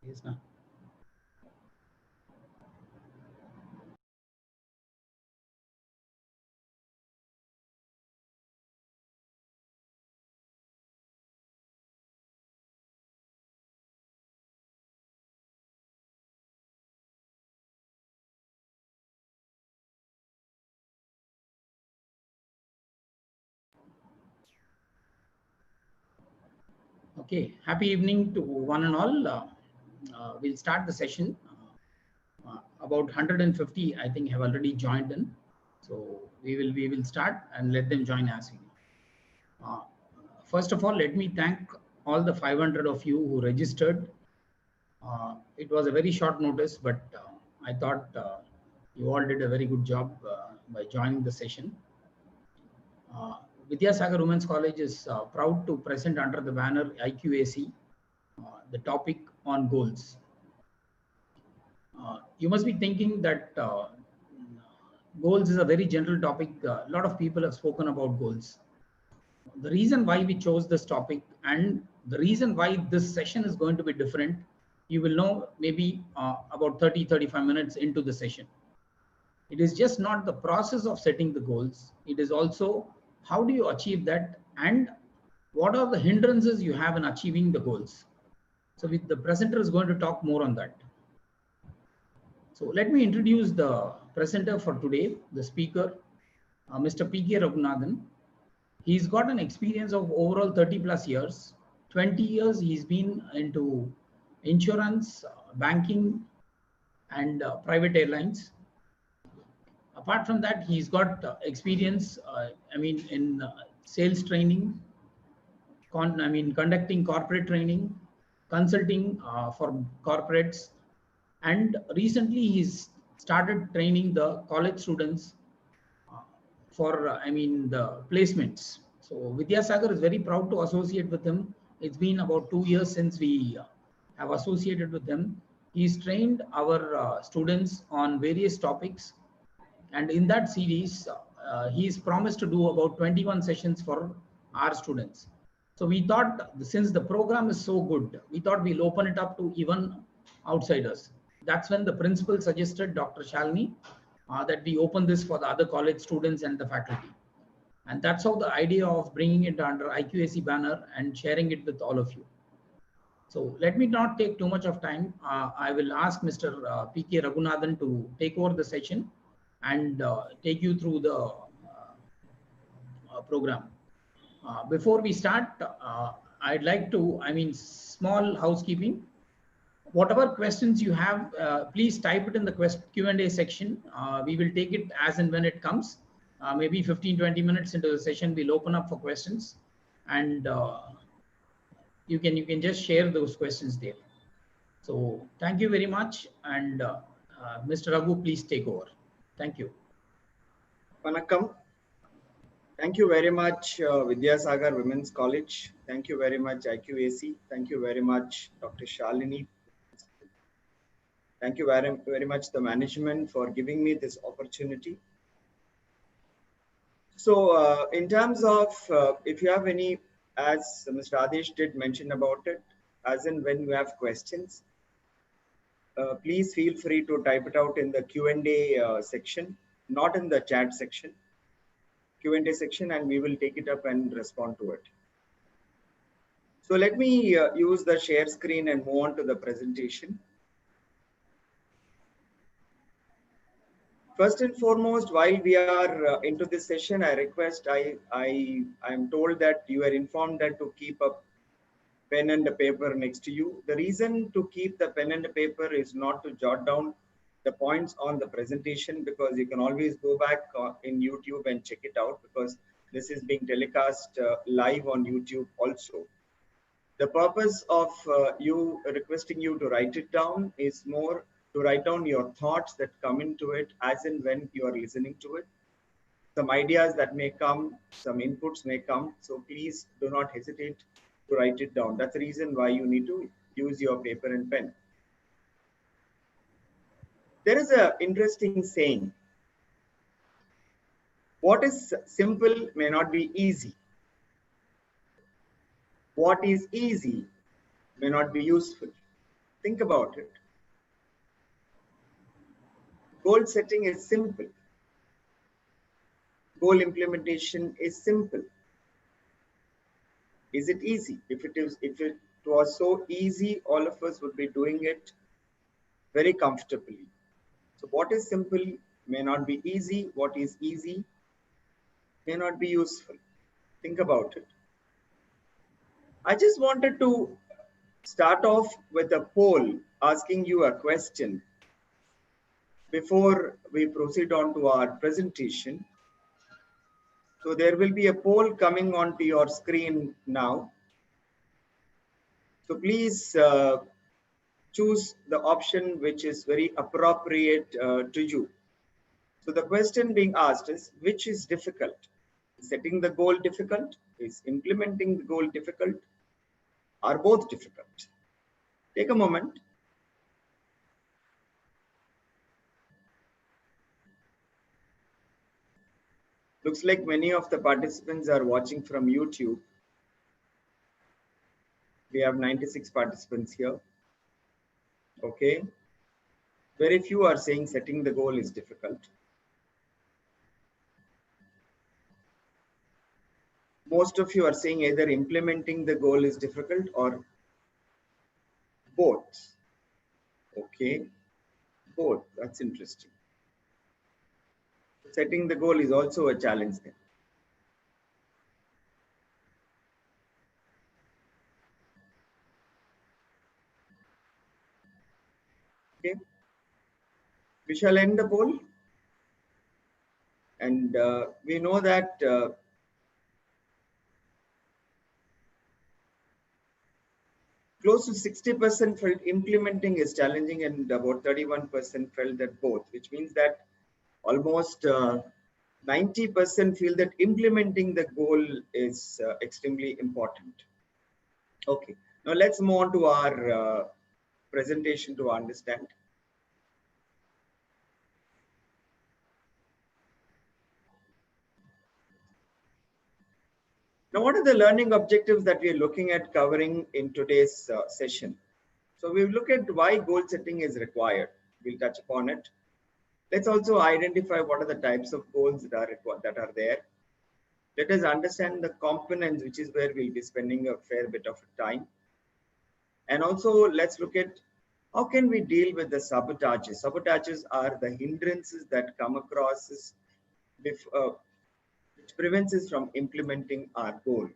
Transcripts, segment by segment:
Yes, ma'am. Okay, happy evening to one and all. We'll start the session. About 150, I think, have already joined in. So we will start and let them join as we go. First of all, let me thank all the 500 of you who registered. It was a very short notice, but I thought you all did a very good job by joining the session. Uh, Vidyasagar Women's College is proud to present under the banner IQAC the topic on goals. You must be thinking that goals is a very general topic. A lot of people have spoken about goals. The reason why we chose this topic and the reason why this session is going to be different, you will know maybe about 30-35 minutes into the session. It is just not the process of setting the goals. It is also how do you achieve that and what are the hindrances you have in achieving the goals. So the presenter is going to talk more on that. So let me introduce the presenter for today, the speaker, Mr. P.K. Raghunathan. He's got an experience of overall 30 plus years. 20 years he's been into insurance, banking, and private airlines. Apart from that, he's got experience, in sales training, conducting corporate training, consulting for corporates, and recently he's started training the college students uh, for the placements. So Vidyasagar is very proud to associate with him. It's been about 2 years since we have associated with him. He's trained our students on various topics, and in that series, he's promised to do about 21 sessions for our students. So we thought, since the program is so good, we thought we'll open it up to even outsiders. That's when the principal suggested, Dr. Shalini, that we open this for the other college students and the faculty. And that's how the idea of bringing it under IQAC banner and sharing it with all of you. So let me not take too much of time. I will ask Mr. P.K. Raghunathan to take over the session and take you through the program. Before we start, I'd like to, small housekeeping. Whatever questions you have, please type it in the Q&A section. We will take it as and when it comes. Maybe 15-20 minutes into the session, we'll open up for questions, and you can just share those questions there. So thank you very much, and Mr. Raghu, please take over. Thank you. Vanakkam. Thank you very much, Vidyasagar Women's College. Thank you very much, IQAC. Thank you very much, Dr. Shalini. Thank you very, very much, the management, for giving me this opportunity. So, in terms of if you have any, as Mr. Adesh did mention about it, as in when you have questions, please feel free to type it out in the Q&A section, not in the chat section. Q&A section, and we will take it up and respond to it. So let me use the share screen and move on to the presentation. First and foremost, while we are into this session, I request, I am told that you are informed that to keep a pen and a paper next to you. The reason to keep the pen and the paper is not to jot down the points on the presentation, because you can always go back in YouTube and check it out, because this is being telecast live on YouTube also. The purpose of you requesting you to write it down is more to write down your thoughts that come into it as and when you are listening to it. Some ideas that may come, some inputs may come. So please do not hesitate to write it down. That's the reason why you need to use your paper and pen. There is an interesting saying: what is simple may not be easy. What is easy may not be useful. Think about it. Goal setting is simple. Goal implementation is simple. Is it easy? If it was so easy, all of us would be doing it very comfortably. So what is simple may not be easy. What is easy may not be useful. Think about it. I just wanted to start off with a poll asking you a question before we proceed on to our presentation. So there will be a poll coming onto your screen now. So please choose the option which is very appropriate to you. So the question being asked is, which is difficult? Is setting the goal difficult? Is implementing the goal difficult? Are both difficult? Take a moment. Looks like many of the participants are watching from YouTube. We have 96 participants here. Okay. Very few are saying setting the goal is difficult. Most of you are saying either implementing the goal is difficult or both. Okay. Both. That's interesting. Setting the goal is also a challenge then. Okay. We shall end the poll. And we know that close to 60% felt implementing is challenging and about 31% felt that both, which means that almost 90% feel that implementing the goal is extremely important. Okay, now let's move on to our presentation to understand. Now, what are the learning objectives that we are looking at covering in today's session? So we'll look at why goal setting is required. We'll touch upon it. Let's also identify what are the types of goals that are there. Let us understand the components, which is where we'll be spending a fair bit of time. And also let's look at how can we deal with the sabotages. Sabotages are the hindrances that come across us which prevents us from implementing our goal.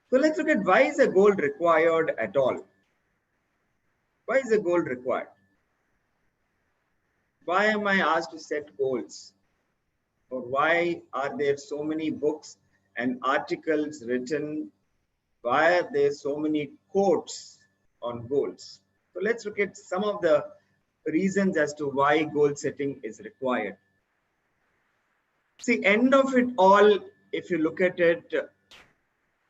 So let's look at why is a goal required at all? Why is a goal required? Why am I asked to set goals? Or why are there so many books and articles written? Why are there so many quotes on goals? So let's look at some of the reasons as to why goal setting is required. See, end of it all, if you look at it,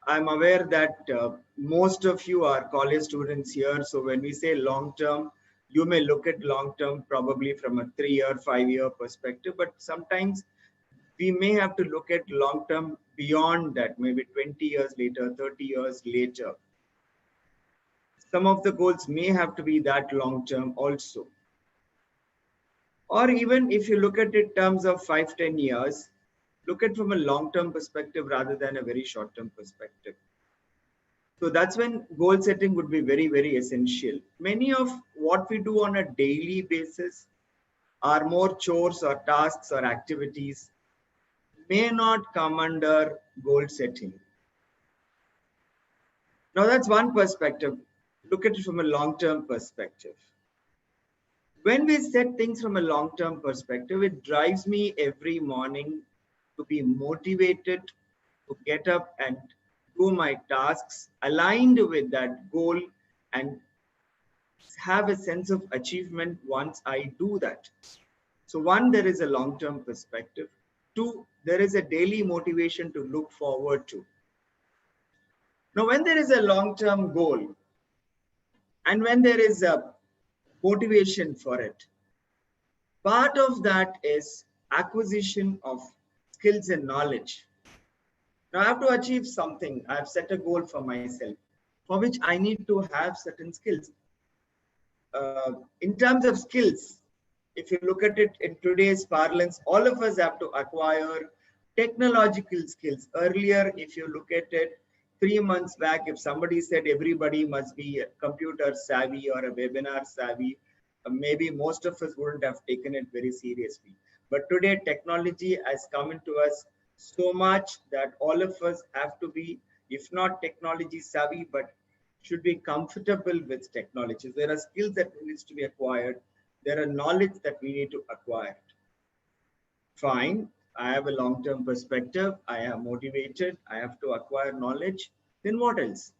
I'm aware that most of you are college students here. So when we say long term, you may look at long term probably from a 3-year, 5-year perspective, but sometimes we may have to look at long term beyond that, maybe 20 years later, 30 years later. Some of the goals may have to be that long term also. Or even if you look at it in terms of 5-10 years, look at from a long-term perspective rather than a very short-term perspective. So that's when goal setting would be very, very essential. Many of what we do on a daily basis are more chores or tasks or activities may not come under goal setting. Now that's one perspective. Look at it from a long-term perspective. When we set things from a long-term perspective, it drives me every morning to be motivated to get up and do my tasks aligned with that goal and have a sense of achievement once I do that. So one, there is a long-term perspective. Two, there is a daily motivation to look forward to. Now, when there is a long-term goal and when there is a motivation for it, part of that is acquisition of skills and knowledge. Now I have to achieve something. I have set a goal for myself. for which I need to have certain skills. In terms of skills, if you look at it in today's parlance, all of us have to acquire technological skills. Earlier, if you look at it, 3 months back, if somebody said everybody must be a computer savvy or a webinar savvy, maybe most of us wouldn't have taken it very seriously. But today, technology has come into us so much that all of us have to be, if not technology savvy, but should be comfortable with technology. There are skills that needs to be acquired. There are knowledge that we need to acquire. Fine, I have a long-term perspective. I am motivated. I have to acquire knowledge. Then what else?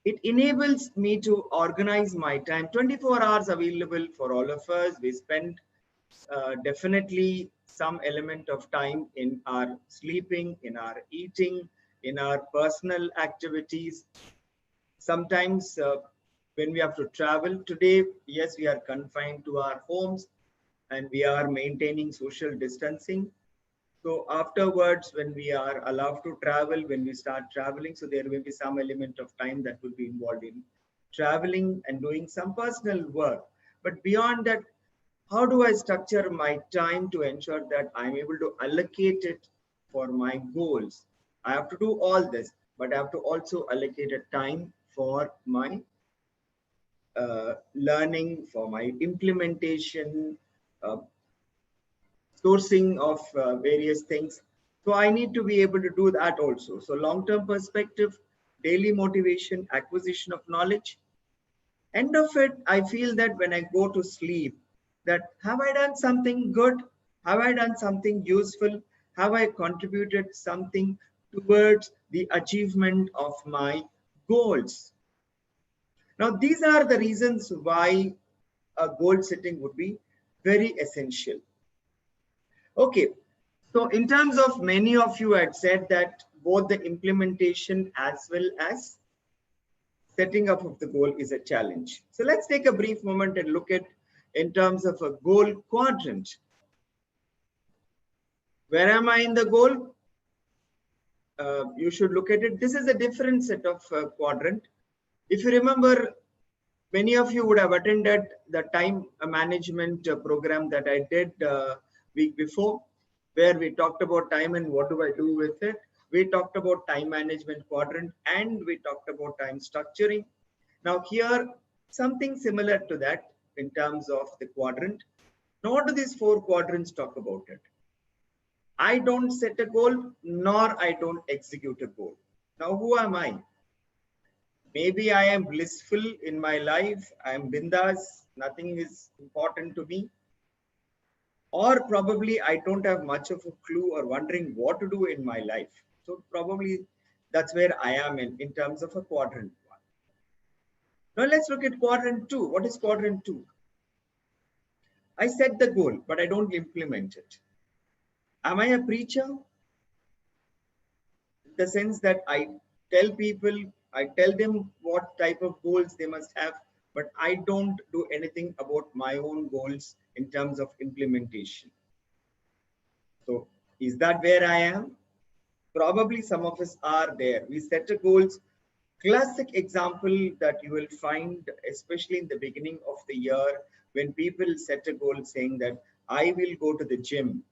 It enables me to organize my time. 24 hours available for all of us. We spend definitely some element of time in our sleeping, in our eating, in our personal activities. Sometimes when we have to travel today, yes, we are confined to our homes and we are maintaining social distancing. So afterwards, when we are allowed to travel, when we start traveling, so there will be some element of time that will be involved in traveling and doing some personal work. But beyond that, how do I structure my time to ensure that I'm able to allocate it for my goals? I have to do all this, but I have to also allocate a time for my learning, for my implementation, uh, sourcing of various things. So I need to be able to do that also. So long-term perspective, daily motivation, acquisition of knowledge. End of it, I feel that when I go to sleep, that have I done something good? Have I done something useful? Have I contributed something towards the achievement of my goals? Now, these are the reasons why a goal setting would be very essential. Okay, so in terms of many of you had said that both the implementation as well as setting up of the goal is a challenge. So let's take a brief moment and look at in terms of a goal quadrant. Where am I in the goal? You should look at it. This is a different set of quadrant. If you remember, many of you would have attended the time management program that I did week before, where we talked about time and what do I do with it. We talked about time management quadrant and we talked about time structuring. Now here, something similar to that in terms of the quadrant. Now what do these 4 quadrants talk about it? I don't set a goal, nor I don't execute a goal. Now who am I? Maybe I am blissful in my life. I am bindas. Nothing is important to me. Or probably I don't have much of a clue or wondering what to do in my life. So probably that's where I am in terms of a quadrant 1. Now let's look at quadrant 2. What is quadrant 2? I set the goal, but I don't implement it. Am I a preacher? In the sense that I tell people, I tell them what type of goals they must have, but I don't do anything about my own goals in terms of implementation. So is that where I am? Probably some of us are there. We set a goals. Classic example that you will find, especially in the beginning of the year, when people set a goal saying that I will go to the gym,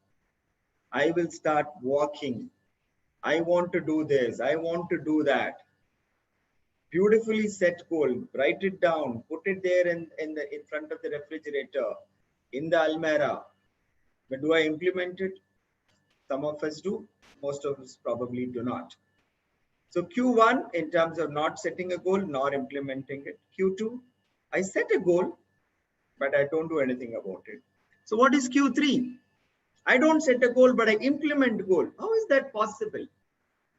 I will start walking, I want to do this, I want to do that. Beautifully set goal, write it down, put it there in front of the refrigerator, in the almirah. But do I implement it? Some of us do, most of us probably do not. So Q1, in terms of not setting a goal nor implementing it. Q2, I set a goal, but I don't do anything about it. So what is Q3? I don't set a goal, but I implement goal. How is that possible?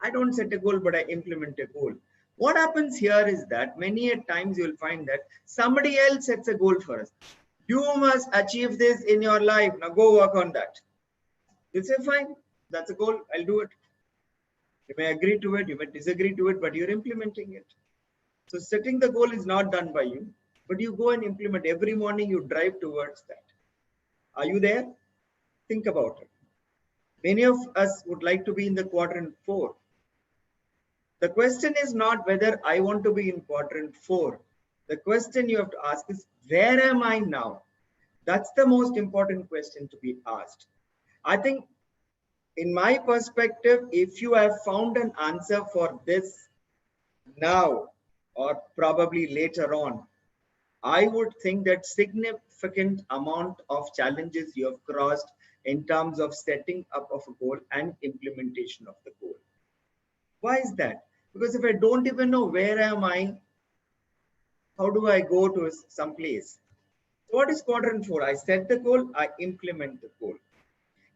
I don't set a goal, but I implement a goal. What happens here is that many a times you will find that somebody else sets a goal for us. You must achieve this in your life. Now go work on that. You say, fine, that's a goal. I'll do it. You may agree to it, you may disagree to it, but you're implementing it. So setting the goal is not done by you, but you go and implement. Every morning you drive towards that. Are you there? Think about it. Many of us would like to be in the quadrant 4. The question is not whether I want to be in quadrant 4. The question you have to ask is, where am I now? That's the most important question to be asked. I think, in my perspective, if you have found an answer for this now or probably later on, I would think that significant amount of challenges you have crossed in terms of setting up of a goal and implementation of the goal. Why is that? Because if I don't even know where am I, how do I go to some place? What is quadrant 4? I set the goal, I implement the goal.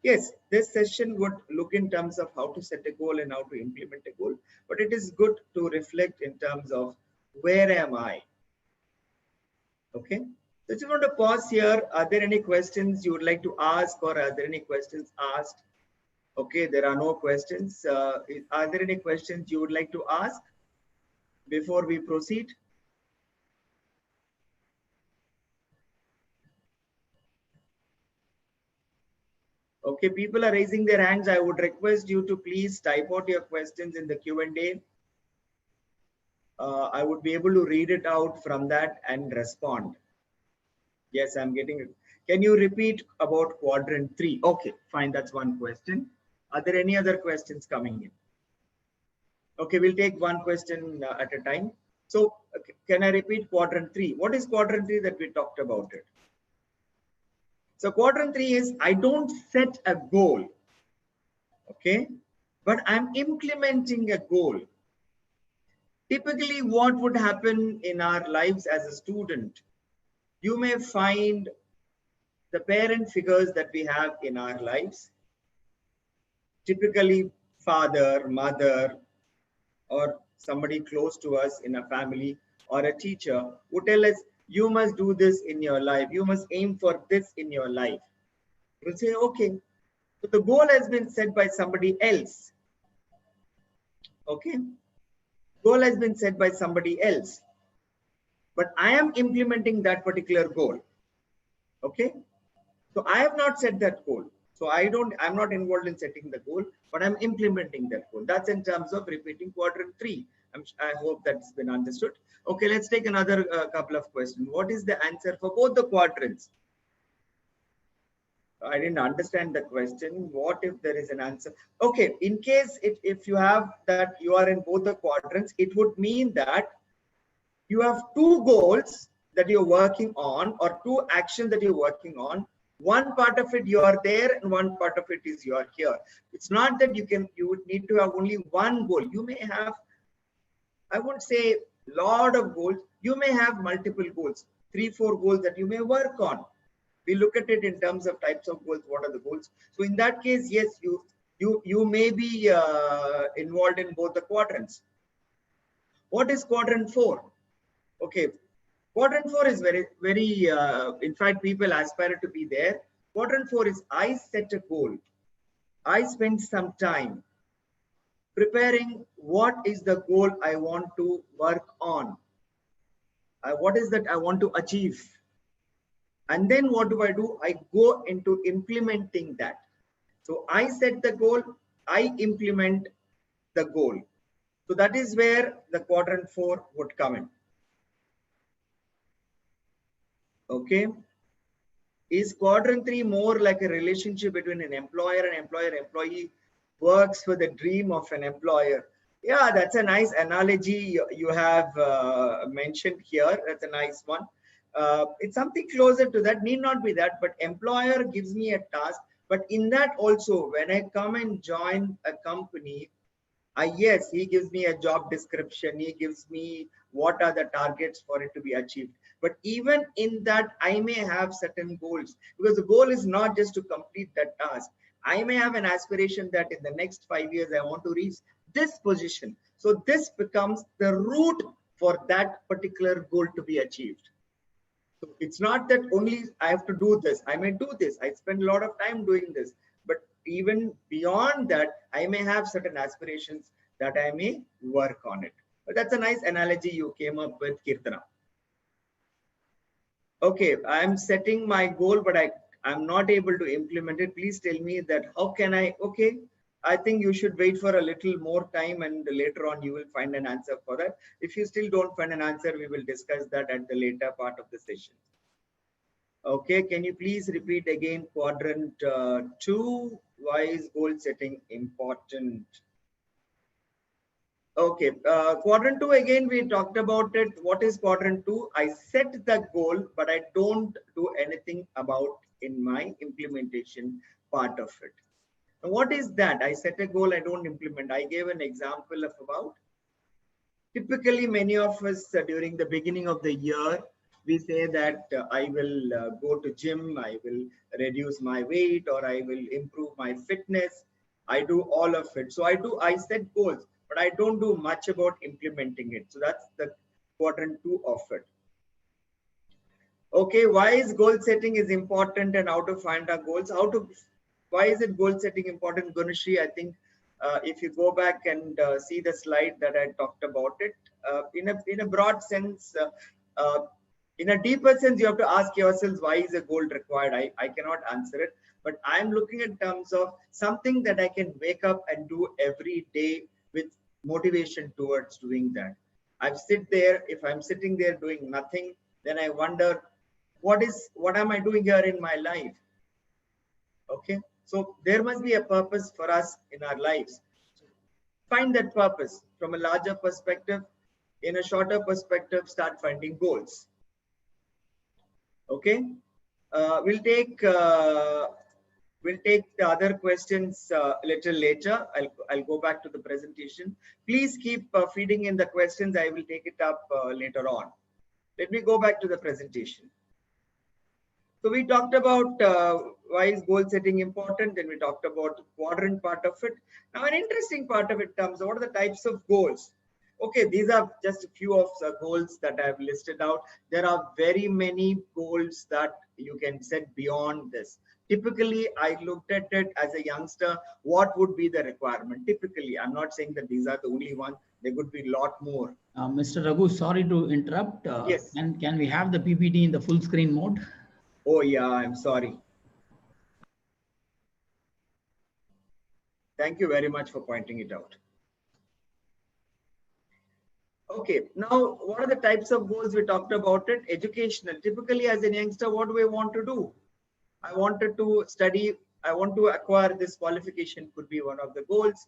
Yes, this session would look in terms of how to set a goal and how to implement a goal, but it is good to reflect in terms of where am I? Okay, so if you want to pause here, are there any questions you would like to ask, or are there any questions asked? Okay, there are no questions. Are there any questions you would like to ask before we proceed? Okay, people are raising their hands. I would request you to please type out your questions in the Q&A. I would be able to read it out from that and respond. Yes, I'm getting it. Can you repeat about quadrant 3? Okay, fine. That's one question. Are there any other questions coming in? Okay, we'll take one question at a time. So can I repeat quadrant 3? What is quadrant 3 that we talked about it? So quadrant 3 is, I don't set a goal, okay, but I'm implementing a goal. Typically, what would happen in our lives as a student, you may find the parent figures that we have in our lives, typically father, mother, or somebody close to us in a family, or a teacher, would tell us, you must do this in your life. You must aim for this in your life. We'll say, okay, so the goal has been set by somebody else. Okay, goal has been set by somebody else, but I am implementing that particular goal. Okay, so I have not set that goal. So I'm not involved in setting the goal, but I'm implementing that goal. That's in terms of repeating quadrant 3. I hope that's been understood. Okay, let's take another couple of questions. What is the answer for both the quadrants? I didn't understand the question. What if there is an answer? Okay, in case if you have that you are in both the quadrants, it would mean that you have two goals that you're working on, or two actions that you're working on. One part of it you are there, and one part of it is you are here. It's not that you would need to have only one goal. You may have, I won't say lot of goals. You may have multiple goals, 3-4 goals that you may work on. We look at it in terms of types of goals. What are the goals? So in that case, yes, you may be involved in both the quadrants. What is quadrant 4? Okay, quadrant 4 is very, in fact, people aspire to be there. Quadrant 4 is, I set a goal. I spend some time preparing what is the goal I want to work on. What is that I want to achieve? And then what do? I go into implementing that. So I set the goal, I implement the goal. So that is where the quadrant 4 would come in. Okay. Is quadrant 3 more like a relationship between an employer and employee works for the dream of an employer? Yeah, that's a nice analogy you have mentioned here. That's a nice one. It's something closer to that, need not be that, but employer gives me a task. But in that also, when I come and join a company, yes, he gives me a job description. He gives me what are the targets for it to be achieved. But even in that, I may have certain goals, because the goal is not just to complete that task. I may have an aspiration that in the next 5 years, I want to reach this position. So this becomes the route for that particular goal to be achieved. So it's not that only I have to do this. I may do this. I spend a lot of time doing this. But even beyond that, I may have certain aspirations that I may work on it. But that's a nice analogy you came up with, Kirtana. Okay, I'm setting my goal, but I'm not able to implement it. Please tell me that how can I, okay, I think you should wait for a little more time, and later on you will find an answer for that. If you still don't find an answer, we will discuss that at the later part of the session. Okay, can you please repeat again quadrant 2? Why is goal setting important? Okay, quadrant 2, again we talked about it. What is quadrant 2? I set the goal, but I don't do anything about in my implementation part of it. And what is that? I set a goal, I don't implement. I gave an example of about, typically many of us during the beginning of the year, we say that I will go to gym, I will reduce my weight, or I will improve my fitness. I do all of it. So I set goals, but I don't do much about implementing it. So that's the quadrant 2 of it. Okay, why is goal setting is important and how to find our goals? Why is it goal setting important, Gunashri? I think if you go back and see the slide that I talked about it, in a broad sense, in a deeper sense, you have to ask yourselves, why is a goal required? I cannot answer it, but I'm looking in terms of something that I can wake up and do every day with motivation towards doing that. If I'm sitting there doing nothing, then I wonder, what am I doing here in my life? Okay, so there must be a purpose for us in our lives. Find that purpose from a larger perspective. In a shorter perspective, start finding goals. Okay, we'll take the other questions a little later. I'll go back to the presentation. Please keep feeding in the questions. I will take it up later on. Let me go back to the presentation. So we talked about why is goal setting important, and we talked about the quadrant part of it. Now, an interesting part of it comes, what are the types of goals? Okay, these are just a few of the goals that I've listed out. There are very many goals that you can set beyond this. Typically, I looked at it as a youngster, what would be the requirement? Typically, I'm not saying that these are the only ones. There could be a lot more. Mr. Raghu, sorry to interrupt. Yes. Can we have the PPT in the full screen mode? Oh yeah, I'm sorry. Thank you very much for pointing it out. Okay, now what are the types of goals we talked about it? Educational. Typically as a youngster, what do I want to do? I wanted to study, I want to acquire this qualification, could be one of the goals.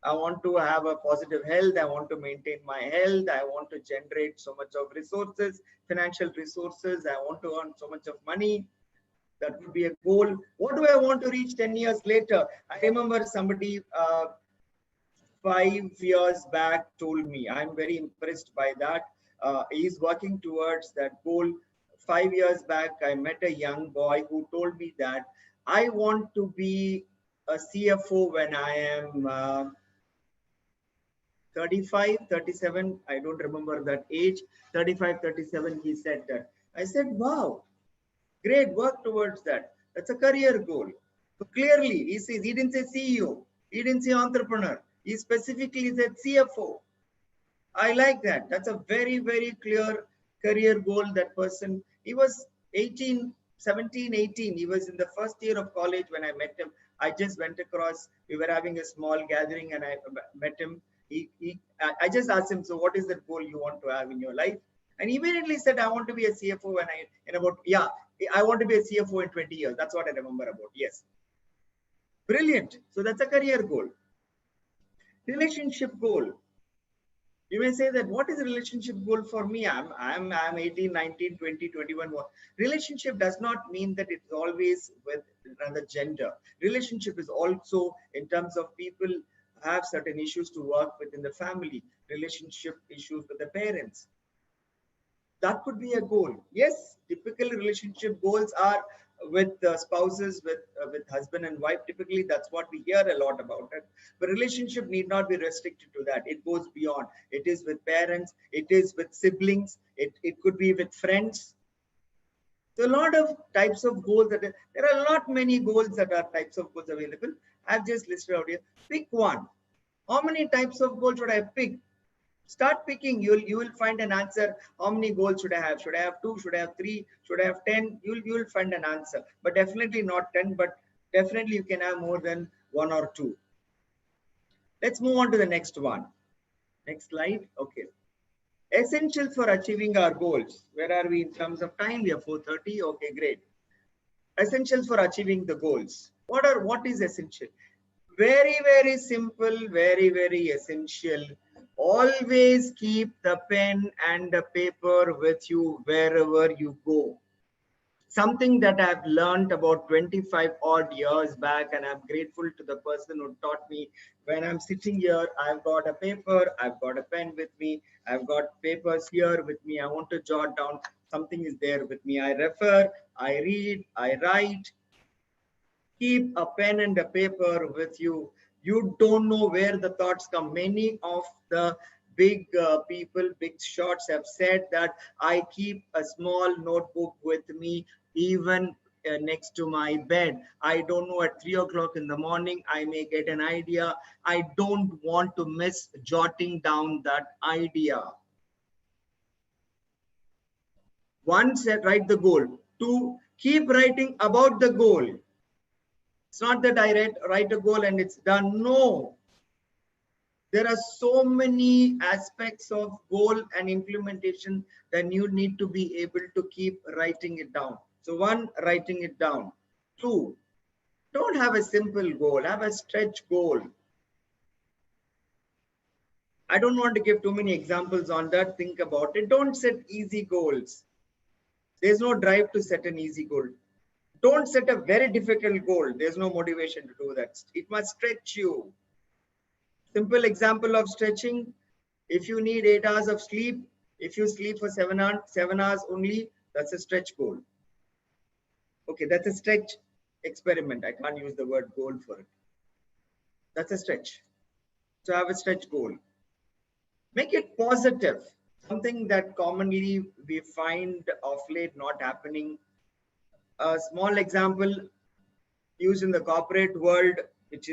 I want to have a positive health. I want to maintain my health. I want to generate so much of resources, financial resources. I want to earn so much of money. That would be a goal. What do I want to reach 10 years later? I remember somebody 5 years back told me, I'm very impressed by that. He's working towards that goal. 5 years back, I met a young boy who told me that I want to be a CFO when I am 35, 37. I don't remember that age. 35, 37, he said that. I said, wow, great, work towards that. That's a career goal. So clearly, he says, he didn't say CEO, he didn't say entrepreneur. He specifically said CFO. I like that. That's a very, very clear career goal. That person, he was 18, 17, 18. He was in the first year of college when I met him. I just went across, we were having a small gathering and I met him. I just asked him, so what is the goal you want to have in your life? And he immediately said, I want to be a CFO when I want to be a CFO in 20 years. That's what I remember about. Yes. Brilliant. So that's a career goal. Relationship goal. You may say that, what is a relationship goal for me? I'm 18, 19, 20, 21. Relationship does not mean that it's always with another gender. Relationship is also in terms of people have certain issues to work with in the family, relationship issues with the parents. That could be a goal. Yes, typically relationship goals are with spouses, with husband and wife. Typically, that's what we hear a lot about it. But relationship need not be restricted to that. It goes beyond. It is with parents. It is with siblings. It could be with friends. So a lot of types of goals there are a lot many goals that are types of goals available. I've just listed out here. Pick one. How many types of goals should I pick? Start picking. You will find an answer. How many goals should I have? Should I have 2? Should I have 3? Should I have 10? You will find an answer. But definitely not 10. But definitely you can have more than 1 or 2. Let's move on to the next one. Next slide. Okay. Essential for achieving our goals. Where are we in terms of time? We are 4:30. Okay, great. Essentials for achieving the goals. What is essential? Very, very simple, very, very essential. Always keep the pen and the paper with you wherever you go. Something that I've learned about 25 odd years back, and I'm grateful to the person who taught me. When I'm sitting here, I've got a paper, I've got a pen with me, I've got papers here with me. I want to jot down, something is there with me. I refer, I read, I write. Keep a pen and a paper with you. You don't know where the thoughts come. Many of the big people, big shots have said that I keep a small notebook with me, even next to my bed. I don't know, at 3 o'clock in the morning, I may get an idea. I don't want to miss jotting down that idea. One, set, write the goal. Two, keep writing about the goal. It's not that I write a goal and it's done. No. There are so many aspects of goal and implementation that you need to be able to keep writing it down. So one, writing it down. Two, don't have a simple goal, have a stretch goal. I don't want to give too many examples on that. Think about it. Don't set easy goals. There's no drive to set an easy goal. Don't set a very difficult goal. There's no motivation to do that. It must stretch you. Simple example of stretching. If you need 8 hours of sleep, if you sleep for 7 hours only, that's a stretch goal. Okay, that's a stretch experiment. I can't use the word goal for it. That's a stretch. So have a stretch goal. Make it positive. Something that commonly we find of late not happening. A small example used in the corporate world, which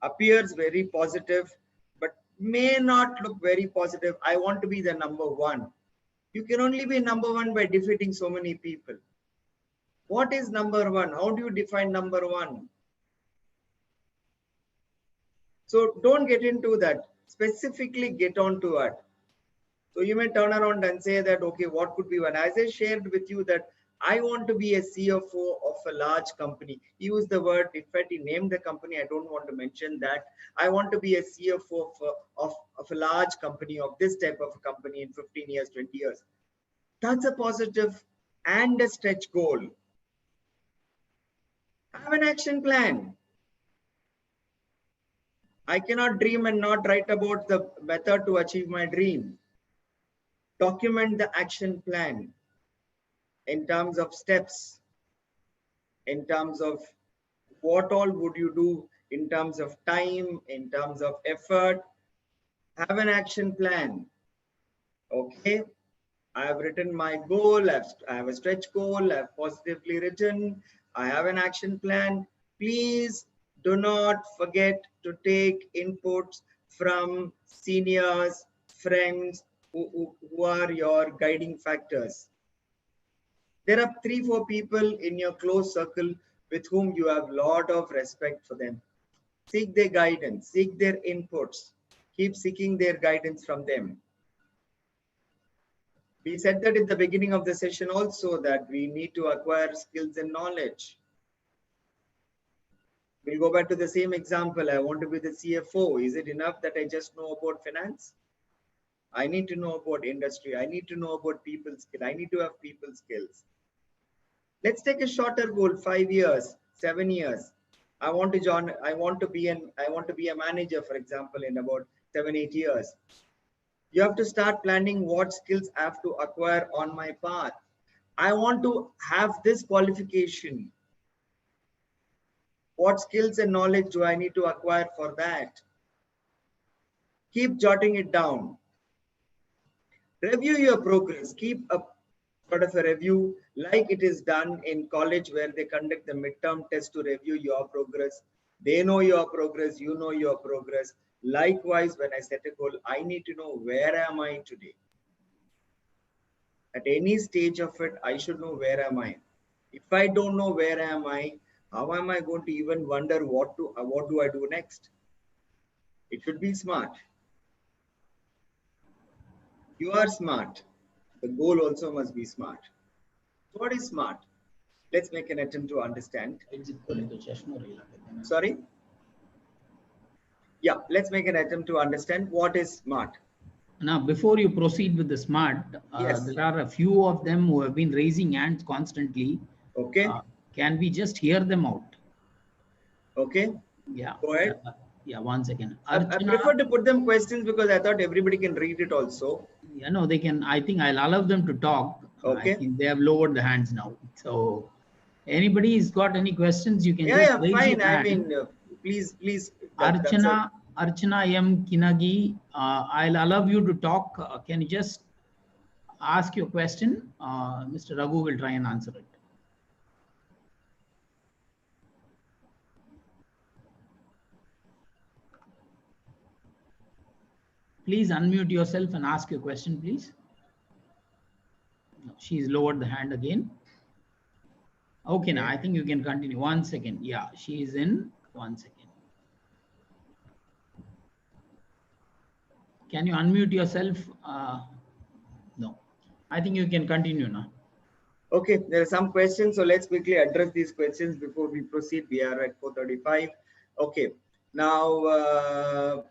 appears very positive, but may not look very positive. I want to be the number one. You can only be number one by defeating so many people. What is number one? How do you define number one? So don't get into that. Specifically get onto it. So you may turn around and say that, okay, what could be one? As I shared with you that I want to be a CFO of a large company. He used the word, in fact, he named the company. I don't want to mention that. I want to be a CFO of a large company, of this type of a company in 15 years, 20 years. That's a positive and a stretch goal. Have an action plan. I cannot dream and not write about the method to achieve my dream. Document the action plan in terms of steps, in terms of what all would you do, in terms of time, in terms of effort. Have an action plan. Okay, I have written my goal, I have a stretch goal, I have positively written, I have an action plan. Please do not forget to take inputs from seniors, friends who are your guiding factors. There are 3-4 people in your close circle with whom you have a lot of respect for them. Seek their guidance, seek their inputs, keep seeking their guidance from them. We said that in the beginning of the session also, that we need to acquire skills and knowledge. We'll go back to the same example. I want to be the CFO. Is it enough that I just know about finance? I need to know about industry. I need to know about people skills. I need to have people skills. Let's take a shorter goal, 5 years, 7 years. I want to be a manager, for example, in about 7-8 years. You have to start planning what skills I have to acquire on my path. I want to have this qualification. What skills and knowledge do I need to acquire for that? Keep jotting it down. Review your progress. Keep a sort of a review like it is done in college, where they conduct the midterm test to review your progress. They know your progress, you know your progress. Likewise, when I set a goal, I need to know where am I today. At any stage of it, I should know where am I. If I don't know where am I, how am I going to even wonder what do I do next? It should be smart. You are smart. The goal also must be smart. What is smart? Let's make an attempt to understand. Sorry? Yeah, let's make an attempt to understand what is smart. Now, before you proceed with the smart, Yes. there are a few of them who have been raising hands constantly. Okay. Can we just hear them out? Okay. Yeah. Go ahead. Yeah, 1 second. I Archana, prefer to put them questions because I thought everybody can read it also. Yeah, no, they can. I think I'll allow them to talk. Okay. I think they have lowered the hands now. So, anybody's got any questions, you can just Yeah, raise fine. your hand. I mean, please. Archana M. Kinagi, I'll allow you to talk. Can you just ask your question? Mr. Raghu will try and answer it. Please unmute yourself and ask your question, please. No, she's lowered the hand again. Okay, now I think you can continue. 1 second. Yeah, she is in. 1 second. Can you unmute yourself? No. I think you can continue now. Okay, there are some questions, so let's quickly address these questions before we proceed. We are at 4:35. Okay, now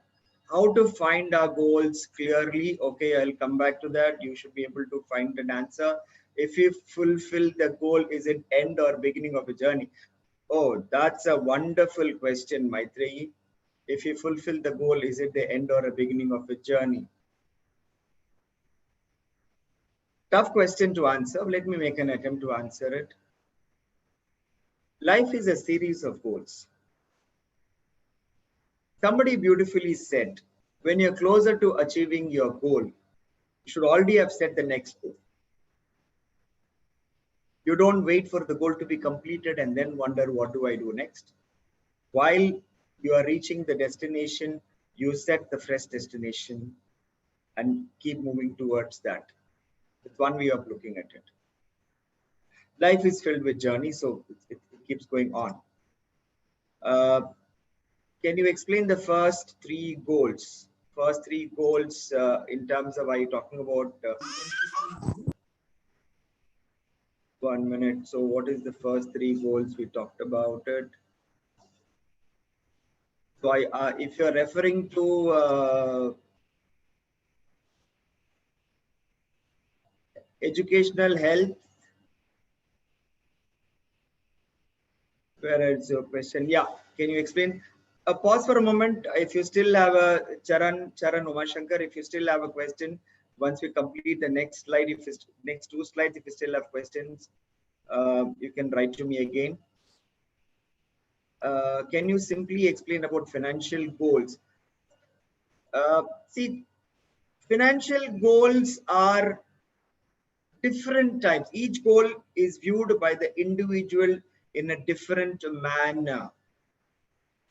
how to find our goals clearly? Okay, I'll come back to that. You should be able to find an answer. If you fulfill the goal, is it end or beginning of a journey? Oh, that's a wonderful question, Maitreyi. If you fulfill the goal, is it the end or a beginning of a journey? Tough question to answer. Let me make an attempt to answer it. Life is a series of goals. Somebody beautifully said, when you're closer to achieving your goal, you should already have set the next goal. You don't wait for the goal to be completed and then wonder, what do I do next? While you are reaching the destination, you set the fresh destination and keep moving towards that. It's one way of looking at it. Life is filled with journeys, so it keeps going on. Can you explain the first three goals? First three goals in terms of, are you talking about 1 minute? So what is the first three goals? We talked about it. So if you're referring to educational health, where is your question? Yeah, can you explain? Pause for a moment. If you still have a Charan Umashankar, if you still have a question, once we complete the next slide, if it's next two slides, if you still have questions, you can write to me again. Can you simply explain about financial goals? See, financial goals are different types. Each goal is viewed by the individual in a different manner.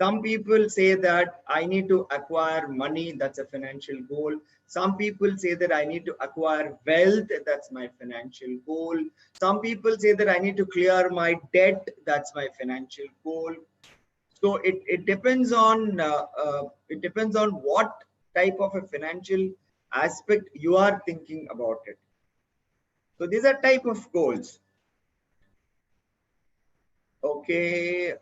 Some people say that I need to acquire money, that's a financial goal. Some people say that I need to acquire wealth, that's my financial goal. Some people say that I need to clear my debt, that's my financial goal. So it depends on what type of a financial aspect you are thinking about it. So these are type of goals. Okay,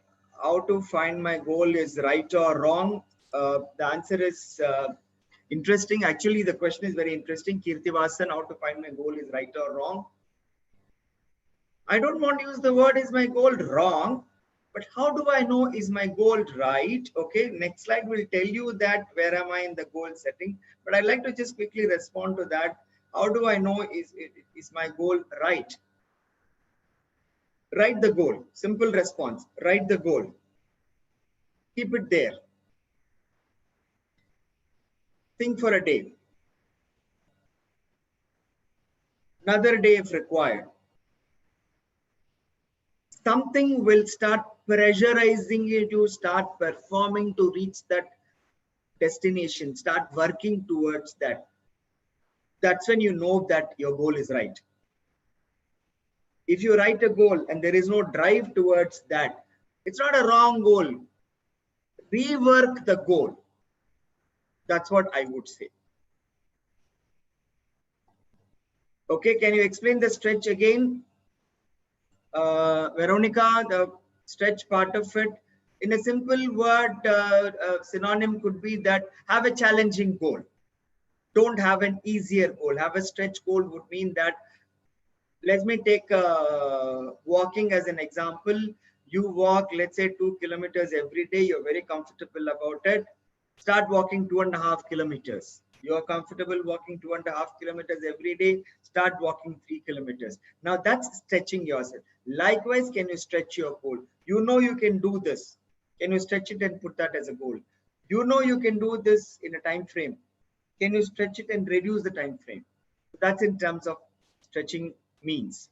how to find my goal is right or wrong? The answer is interesting. Actually, the question is very interesting. Kirtivasan, how to find my goal is right or wrong? I don't want to use the word is my goal wrong, but how do I know is my goal right? Okay, next slide will tell you that where am I in the goal setting. But I'd like to just quickly respond to that. How do I know is my goal right? Write the goal. Simple response. Write the goal. Keep it there. Think for a day. Another day if required. Something will start pressurizing you to start performing to reach that destination. Start working towards that. That's when you know that your goal is right. If you write a goal and there is no drive towards that, it's not a wrong goal. Rework the goal. That's what I would say. Okay, can you explain the stretch again? Veronica, the stretch part of it. In a simple word, synonym could be that have a challenging goal. Don't have an easier goal. Have a stretch goal would mean that, let me take walking as an example. You walk, let's say 2 kilometers every day. You're very comfortable about it. Start walking 2.5 kilometers. You are comfortable walking 2.5 kilometers every day. Start walking 3 kilometers. Now that's stretching yourself. Likewise, can you stretch your goal? You know you can do this. Can you stretch it and put that as a goal? You know you can do this in a time frame. Can you stretch it and reduce the time frame? That's in terms of stretching means.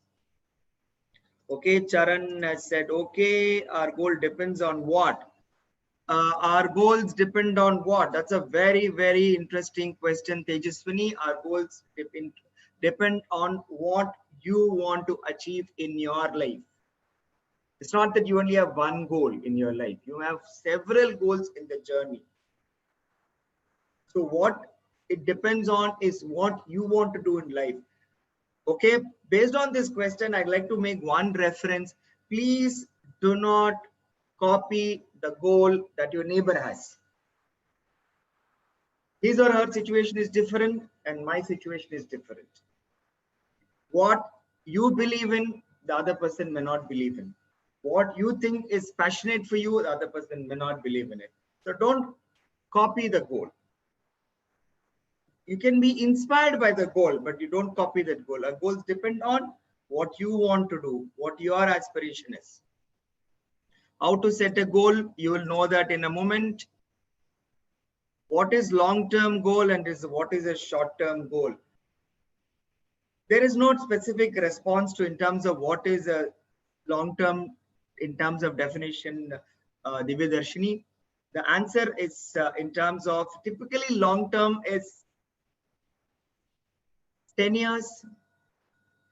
Okay, Charan has said, okay, our goal depends on what? Our goals depend on what? That's a very, very interesting question, Tejaswini. Our goals depend on what you want to achieve in your life. It's not that you only have one goal in your life. You have several goals in the journey. So what it depends on is what you want to do in life. Okay, based on this question, I'd like to make one reference. Please do not copy the goal that your neighbor has. His or her situation is different and my situation is different. What you believe in, the other person may not believe in. What you think is passionate for you, the other person may not believe in it. So don't copy the goal. You can be inspired by the goal, but you don't copy that goal. Our goals depend on what you want to do, what your aspiration is. How to set a goal, you will know that in a moment. What is long-term goal and what is a short-term goal? There is no specific response to in terms of what is a long-term in terms of definition, Divyadarshini. The answer is in terms of typically long-term is 10 years.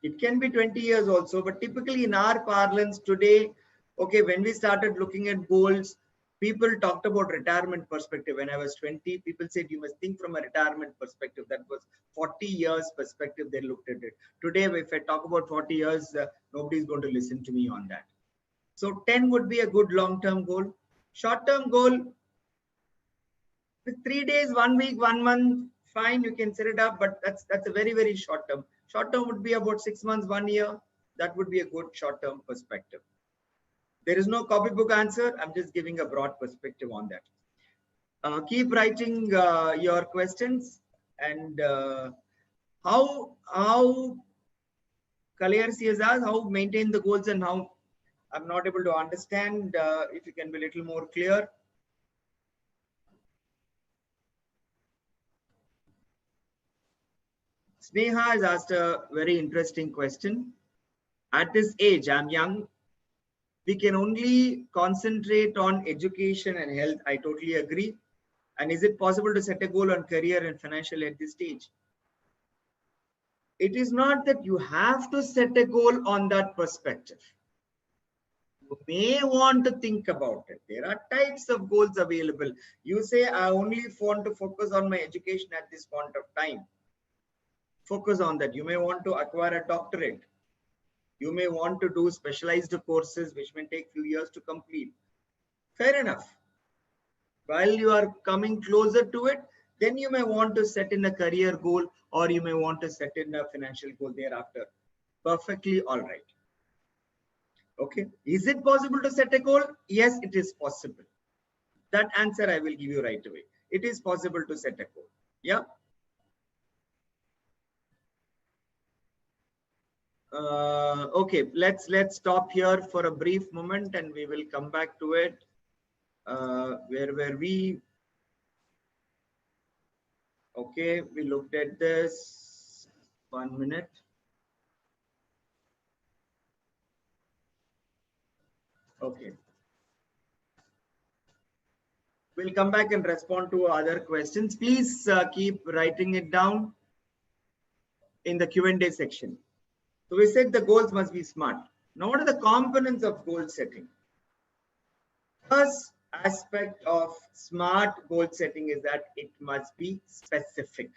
It can be 20 years also, but typically in our parlance today, okay, when we started looking at goals, people talked about retirement perspective. When I was 20, people said you must think from a retirement perspective. That was 40 years perspective. They looked at it. Today, if I talk about 40 years, nobody's going to listen to me on that. So 10 would be a good long-term goal. Short-term goal, with 3 days, 1 week, 1 month, fine, you can set it up, but that's a very, very short term. Short term would be about 6 months, 1 year. That would be a good short-term perspective. There is no copybook answer. I'm just giving a broad perspective on that. Keep writing your questions and how Kalyarsi has asked how maintain the goals and how I'm not able to understand. If you can be a little more clear. Sneha has asked a very interesting question. At this age, I'm young. We can only concentrate on education and health. I totally agree. And is it possible to set a goal on career and financial at this stage? It is not that you have to set a goal on that perspective. You may want to think about it. There are types of goals available. You say, I only want to focus on my education at this point of time. Focus on that. You may want to acquire a doctorate. You may want to do specialized courses which may take few years to complete. Fair enough. While you are coming closer to it, then you may want to set in a career goal or you may want to set in a financial goal thereafter. Perfectly all right. Okay. Is it possible to set a goal? Yes, it is possible. That answer I will give you right away. It is possible to set a goal. Yeah. Okay, let's stop here for a brief moment and we will come back to it. Where were we? Okay, we looked at this. 1 minute. Okay. We'll come back and respond to other questions. Please keep writing it down in the Q&A section. So we said the goals must be smart. Now, what are the components of goal setting? First, aspect of smart goal setting is that it must be specific.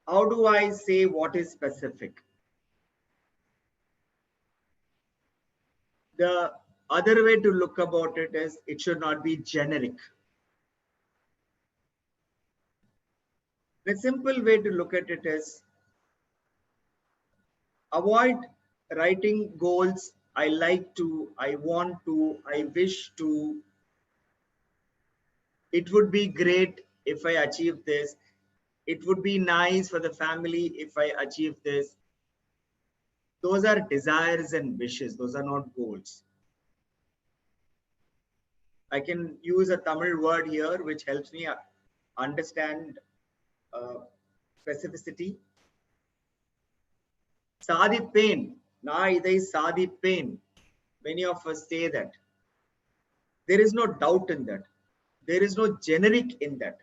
How do I say what is specific? The other way to look about it is it should not be generic. The simple way to look at it is avoid writing goals. I like to, I want to, I wish to. It would be great if I achieve this. It would be nice for the family if I achieve this. Those are desires and wishes. Those are not goals. I can use a Tamil word here which helps me understand specificity. Sadippain. Na idai sadippain. Many of us say that. There is no doubt in that. There is no generic in that.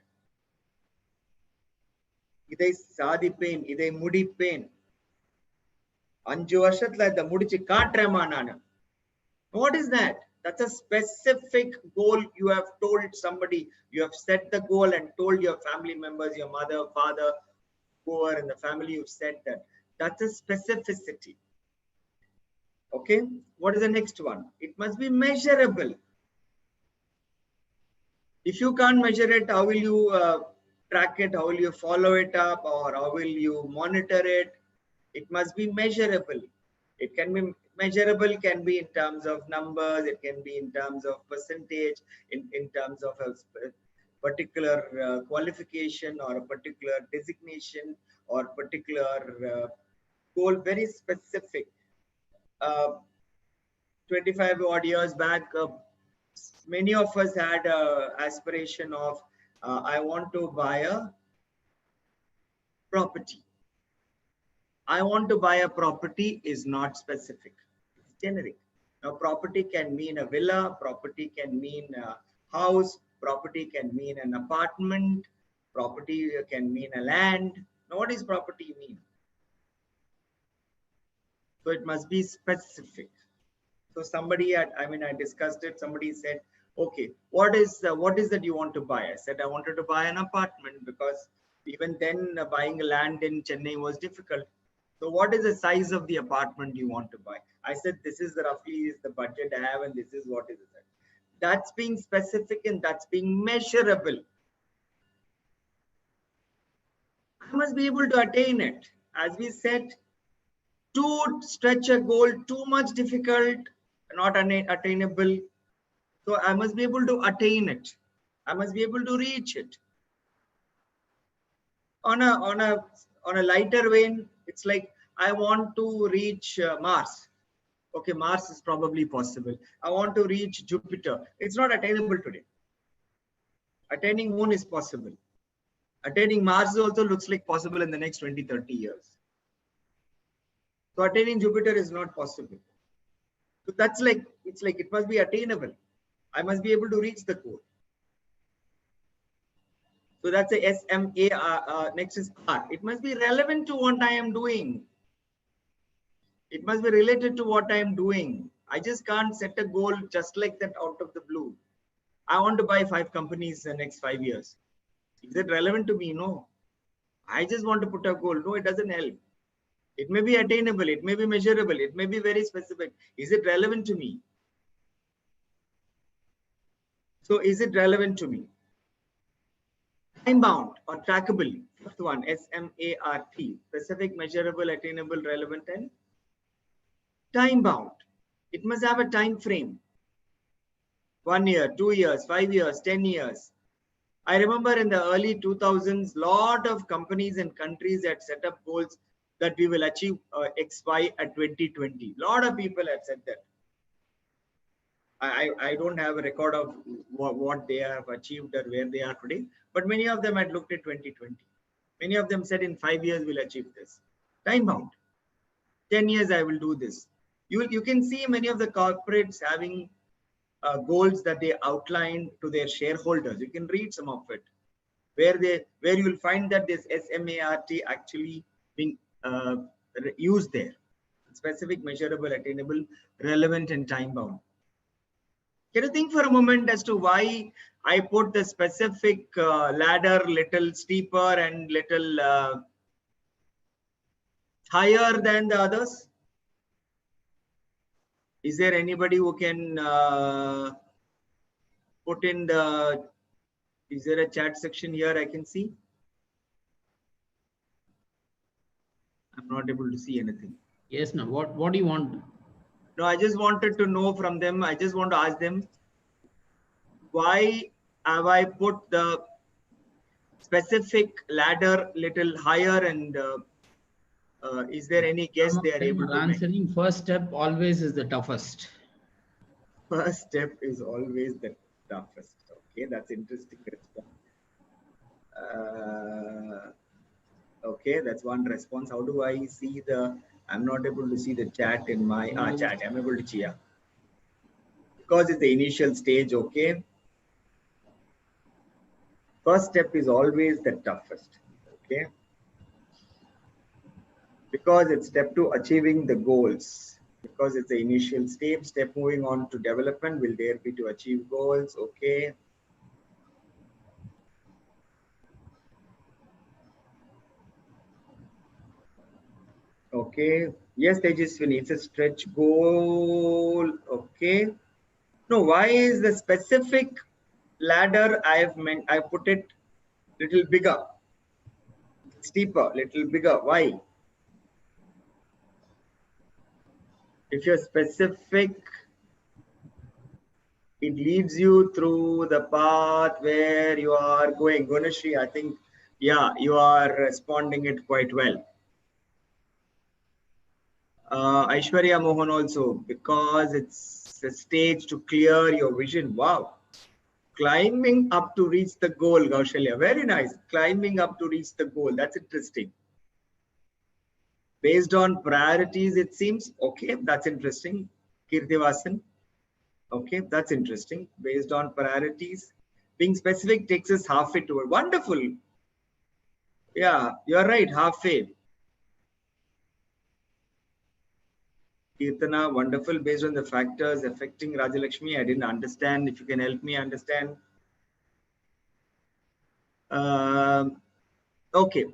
Idai sadippain. Idai mudipain. Anju varshathla the mudichi kaatrema nanu. What is that? That's a specific goal you have told somebody. You have set the goal and told your family members, your mother, father, whoever in the family, you've said that. That's a specificity. Okay. What is the next one? It must be measurable. If you can't measure it, how will you track it? How will you follow it up? Or how will you monitor it? It must be measurable. It can be measurable, can be in terms of numbers, it can be in terms of percentage, in terms of a particular qualification or a particular designation or particular goal, very specific. 25 odd years back, many of us had aspiration of, I want to buy a property. I want to buy a property is not specific. It's generic. Now, property can mean a villa, property can mean a house, property can mean an apartment, property can mean a land. Now, what does property mean? So it must be specific. So somebody I discussed it. Somebody said, okay, what is that you want to buy? I said, I wanted to buy an apartment because even then buying land in Chennai was difficult. So what is the size of the apartment you want to buy? I said, this is roughly the budget I have and this is what is it. That's being specific and that's being measurable. I must be able to attain it. As we said, to stretch a goal too much difficult, not attainable. So I must be able to attain it. I must be able to reach it. On a lighter vein, it's like I want to reach Mars. Okay, Mars is probably possible. I want to reach Jupiter. It's not attainable today. Attaining Moon is possible. Attaining Mars also looks like possible in the next 20, 30 years. So attaining Jupiter is not possible. So that's like, it's like it must be attainable. I must be able to reach the goal. So that's a SMA. Next is R. It must be relevant to what I am doing. It must be related to what I am doing. I just can't set a goal just like that out of the blue. I want to buy 5 companies in the next 5 years. Is it relevant to me? No. I just want to put a goal. No, it doesn't help. It may be attainable. It may be measurable. It may be very specific. Is it relevant to me? So is it relevant to me? Time bound or trackable. Fifth one, SMART. Specific, measurable, attainable, relevant, and time bound. It must have a time frame. 1 year, 2 years, 5 years, 10 years. I remember in the early 2000s, lot of companies and countries had set up goals that we will achieve XY at 2020. Lot of people have said that. I don't have a record of what they have achieved or where they are today, but many of them had looked at 2020. Many of them said in 5 years we'll achieve this. Time bound. 10 years I will do this. You can see many of the corporates having goals that they outline to their shareholders. You can read some of it, where you will find that this SMART actually being used there. Specific, measurable, attainable, relevant, and time bound. Can you think for a moment as to why I put the specific ladder little steeper and little higher than the others? Is there anybody who can put in the, is there a chat section here I can see? I'm not able to see anything. Yes, no. What do you want? No, I just wanted to know from them. I just want to ask them, why have I put the specific ladder little higher, and is there any guess Some of they are them able are to make? answering first step always is the toughest. First step is always the toughest. Okay, that's interesting response. Okay, that's one response. How do I see the? I'm not able to see the chat in my chat. I'm able to see, yeah. Because it's the initial stage. Okay. First step is always the toughest. Okay. Because it's step to achieving the goals. Because it's the initial stage. Step moving on to development. Will there be to achieve goals? Okay. Okay. Yes, Tejaswini, it's a stretch goal. Okay. No, why is the specific ladder I put it little bigger, steeper, little bigger? Why? If you're specific, it leads you through the path where you are going. Gunashri, I think, yeah, you are responding it quite well. Aishwarya Mohan also, because it's a stage to clear your vision. Wow. Climbing up to reach the goal, Gaushalya. Very nice. Climbing up to reach the goal. That's interesting. Based on priorities, it seems. Okay, that's interesting. Kirtivasan. Okay, that's interesting. Based on priorities. Being specific takes us halfway toward. Wonderful. Yeah, you're right. Halfway. Kirtana, wonderful. Based on the factors affecting Rajalakshmi, I didn't understand. If you can help me understand. Okay.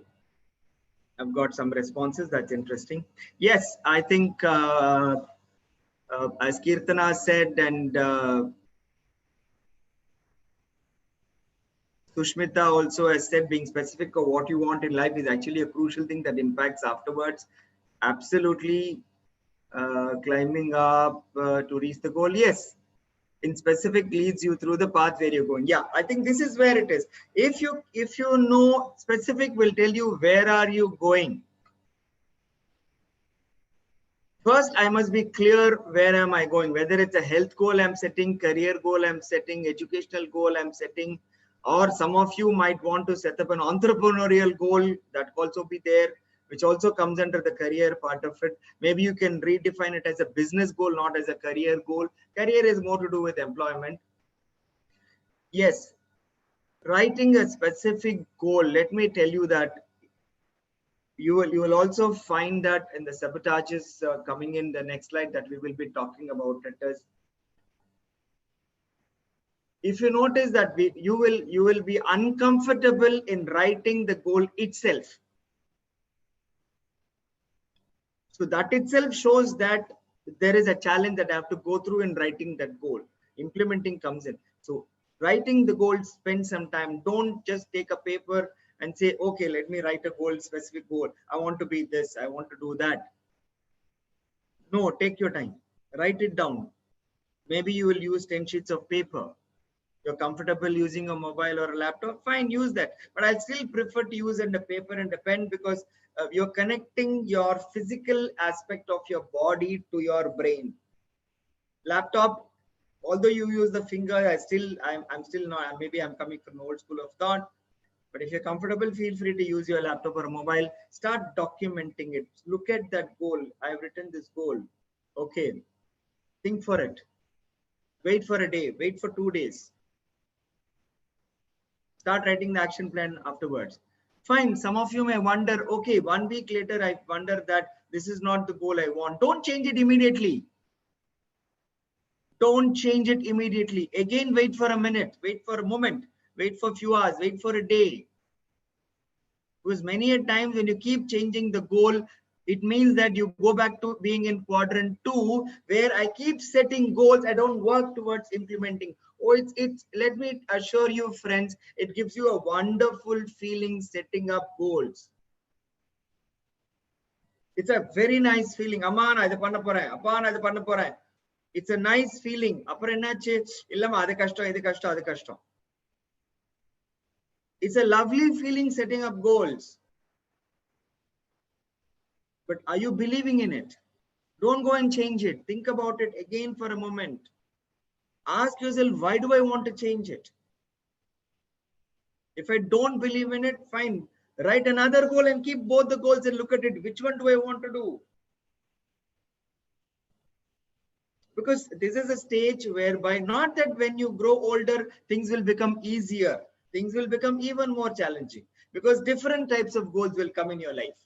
I've got some responses. That's interesting. Yes, I think as Kirtana said, and Sushmita also has said, being specific of what you want in life is actually a crucial thing that impacts afterwards. Absolutely. Climbing up to reach the goal. Yes. In specific leads you through the path where you're going. Yeah, I think this is where it is. If you know, specific will tell you where are you going. First, I must be clear where am I going, whether it's a health goal I'm setting, career goal I'm setting, educational goal I'm setting, or some of you might want to set up an entrepreneurial goal that also be there, which also comes under the career part of it. Maybe you can redefine it as a business goal, not as a career goal. Career is more to do with employment. Yes, writing a specific goal, let me tell you that you will also find that in the sabotages coming in the next slide that we will be talking about it is, if you notice that you will be uncomfortable in writing the goal itself. So that itself shows that there is a challenge that I have to go through in writing that goal. Implementing comes in. So writing the goal, spend some time. Don't just take a paper and say, okay, let me write a goal, specific goal. I want to be this, I want to do that. No, take your time, write it down. Maybe you will use 10 sheets of paper. You're comfortable using a mobile or a laptop, fine, use that. But I still prefer to use a paper and a pen, because you're connecting your physical aspect of your body to your brain. Laptop, although you use the finger, I'm still not, maybe I'm coming from an old school of thought. But if you're comfortable, feel free to use your laptop or a mobile. Start documenting it. Look at that goal. I've written this goal. Okay. Think for it. Wait for a day. Wait for 2 days. Start writing the action plan afterwards. Fine. Some of you may wonder, okay, 1 week later, I wonder that this is not the goal I want. Don't change it immediately. Don't change it immediately. Again, wait for a minute, wait for a moment, wait for a few hours, wait for a day. Because many a times when you keep changing the goal, it means that you go back to being in quadrant 2, where I keep setting goals, I don't work towards implementing. Oh, it's let me assure you, friends, it gives you a wonderful feeling setting up goals. It's a very nice feeling. Amma, na idu panna poren. Appa, na idu panna poren. It's a nice feeling. Appuram ennachu? Illama adu kashtam, idu kashtam, adu kashtam. It's a lovely feeling setting up goals. But are you believing in it? Don't go and change it. Think about it again for a moment. Ask yourself, why do I want to change it? If I don't believe in it, fine. Write another goal and keep both the goals and look at it. Which one do I want to do? Because this is a stage whereby, not that when you grow older, things will become easier. Things will become even more challenging because different types of goals will come in your life.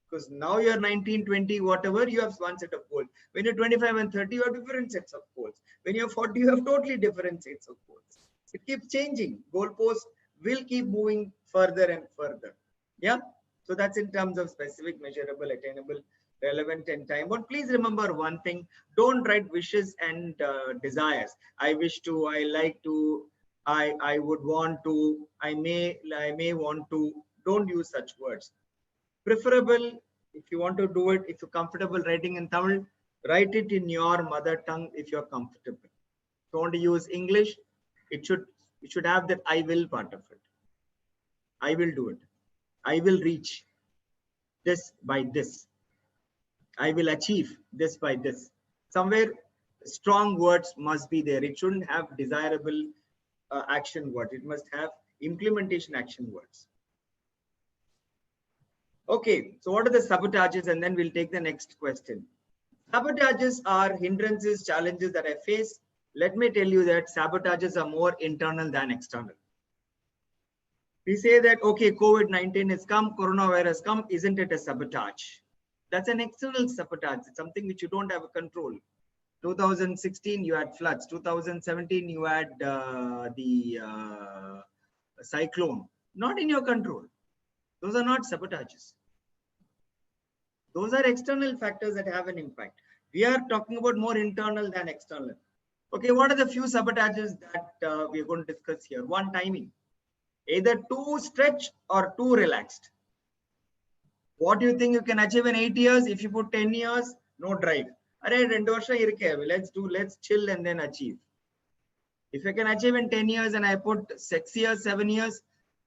Because now you're 19, 20, whatever, you have one set of goals. When you're 25 and 30, you have different sets of goals. When you're 40, you have totally different sets of goals. It keeps changing. Goalposts will keep moving further and further. Yeah. So that's in terms of specific, measurable, attainable, relevant, and time. But please remember one thing: don't write wishes and desires. I wish to, I like to, I would want to, I may want to. Don't use such words. Preferable, if you want to do it, if you're comfortable writing in Tamil, write it in your mother tongue if you're comfortable. If you want to use English, it should have that I will part of it. I will do it. I will reach this by this. I will achieve this by this. Somewhere strong words must be there. It shouldn't have desirable action words. It must have implementation action words. Okay, so what are the sabotages? And then we'll take the next question. Sabotages are hindrances, challenges that I face. Let me tell you that sabotages are more internal than external. We say that, okay, COVID-19 has come, coronavirus come, isn't it a sabotage? That's an external sabotage. It's something which you don't have a control. 2016, you had floods. 2017, you had the cyclone. Not in your control. Those are not sabotages. Those are external factors that have an impact. We are talking about more internal than external. Okay, what are the few sabotages that we are going to discuss here? One, timing. Either too stretched or too relaxed. What do you think you can achieve in 8 years? If you put 10 years, no drive. Let's chill and then achieve. If I can achieve in 10 years and I put 6 years, 7 years,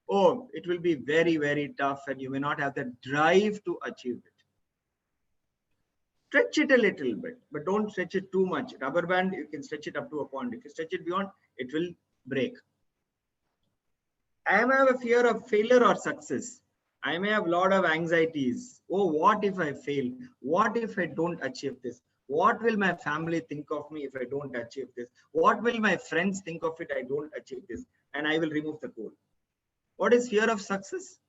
oh, it will be very, very tough and you may not have the drive to achieve it. Stretch it a little bit, but don't stretch it too much. Rubber band, you can stretch it up to a point. If you stretch it beyond, it will break. I may have a fear of failure or success. I may have a lot of anxieties. Oh, what if I fail? What if I don't achieve this? What will my family think of me if I don't achieve this? What will my friends think of it if I don't achieve this? And I will remove the goal. What is fear of success?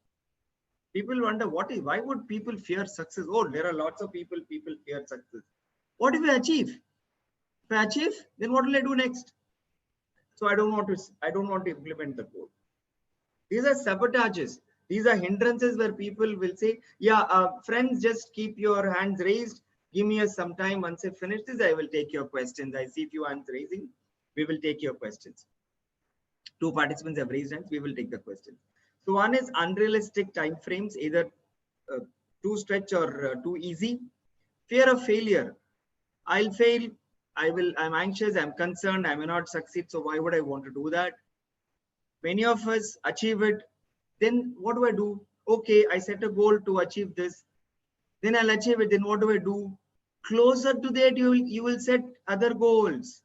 People wonder, why would people fear success? Oh, there are lots of people fear success. What if I achieve? If I achieve, then what will I do next? So I don't want to implement the goal. These are sabotages. These are hindrances where people will say, yeah, friends, just keep your hands raised. Give me some time. Once I finish this, I will take your questions. I see a few hands raising. We will take your questions. 2 participants have raised hands. We will take the questions. So one is unrealistic time frames, either too stretch or too easy. Fear of failure. I'll fail. I'm anxious. I'm concerned. I may not succeed. So why would I want to do that? Many of us achieve it. Then what do I do? Okay, I set a goal to achieve this. Then I'll achieve it. Then what do I do? Closer to that, you will set other goals.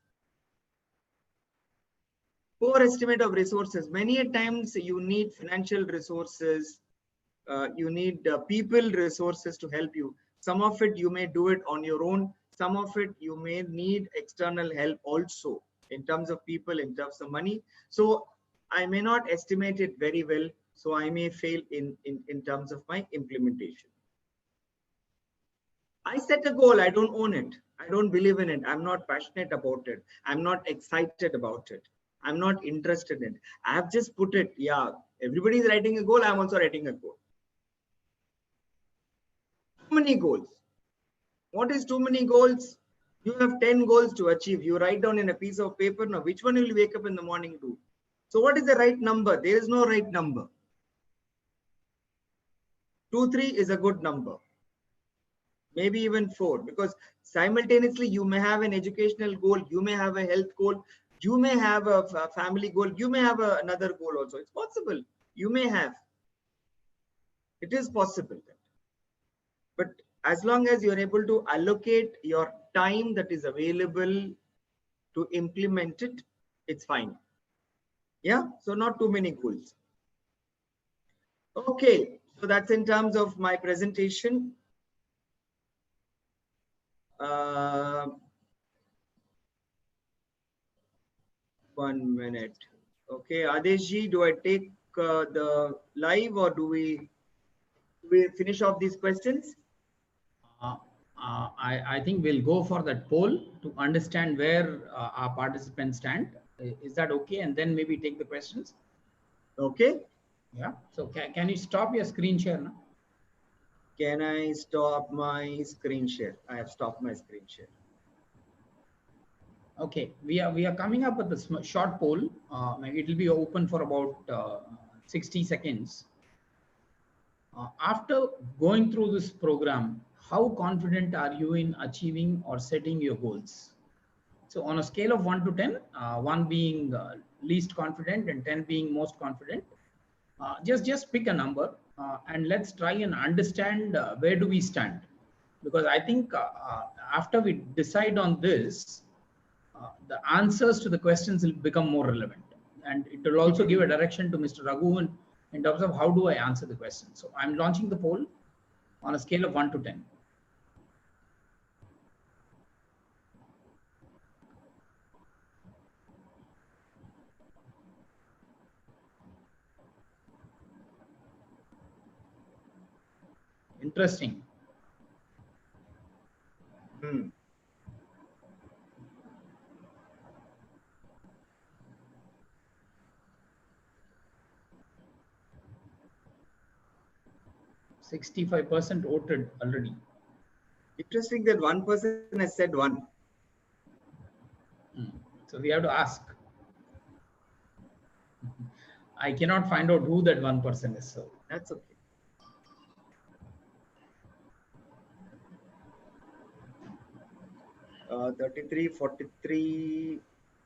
Poor estimate of resources. Many times you need financial resources. You need people resources to help you. Some of it you may do it on your own. Some of it you may need external help also in terms of people, in terms of money. So I may not estimate it very well. So I may fail in terms of my implementation. I set a goal. I don't own it. I don't believe in it. I'm not passionate about it. I'm not excited about it. I'm not interested in it. I have just put it. Yeah, everybody is writing a goal. I'm also writing a goal. Too many goals. What is too many goals? You have 10 goals to achieve. You write down in a piece of paper. Now, which one will you wake up in the morning to? So what is the right number? There is no right number. 2, 3 is a good number. Maybe even 4, because simultaneously you may have an educational goal, you may have a health goal, you may have a family goal, you may have another goal also. It's possible. You may have. It is possible. But as long as you're able to allocate your time that is available to implement it, it's fine. Yeah, so not too many goals. Okay, so that's in terms of my presentation. 1 minute. Okay, Adeshji, do I take the live, or do we finish off these questions? I think we'll go for that poll to understand where our participants stand. Is that okay? And then maybe take the questions. Okay. Yeah. So can you stop your screen share now? Can I stop my screen share? I have stopped my screen share. Okay, we are coming up with a short poll. Maybe it will be open for about 60 seconds. After going through this program, how confident are you in achieving or setting your goals? So on a scale of 1 to 10, 1 being least confident and 10 being most confident, just pick a number and let's try and understand where do we stand. Because I think after we decide on this, the answers to the questions will become more relevant. And it will also give a direction to Mr. Raghu in terms of how do I answer the question. So I'm launching the poll on a scale of 1 to 10. Interesting. 65% voted already. Interesting that one person has said 1. So we have to ask. I cannot find out who that one person is. So that's okay. Uh, 33, 43,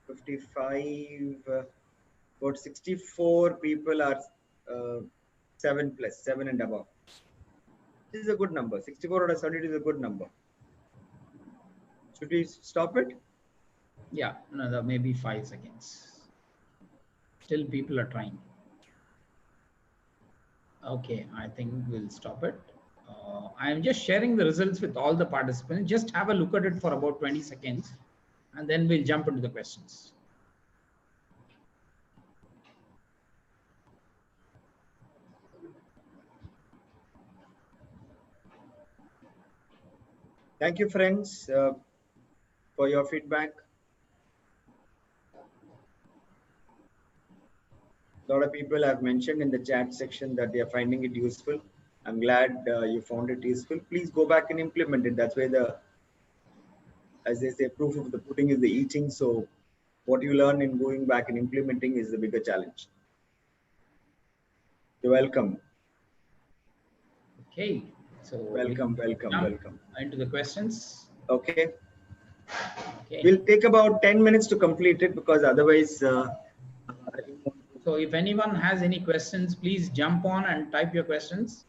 55, about 64 people are 7 plus, 7 and above. This is a good number. 64 out of 70 is a good number. Should we stop it? Yeah, another maybe 5 seconds. Still people are trying. Okay, I think we'll stop it. I'm just sharing the results with all the participants. Just have a look at it for about 20 seconds and then we'll jump into the questions. Thank you, friends, for your feedback. A lot of people have mentioned in the chat section that they are finding it useful. I'm glad you found it useful. Please go back and implement it. That's where as they say, proof of the pudding is the eating. So what you learn in going back and implementing is the bigger challenge. You're welcome. Okay. So welcome into the questions. Okay. We'll take about 10 minutes to complete it, because otherwise so if anyone has any questions, please jump on and type your questions.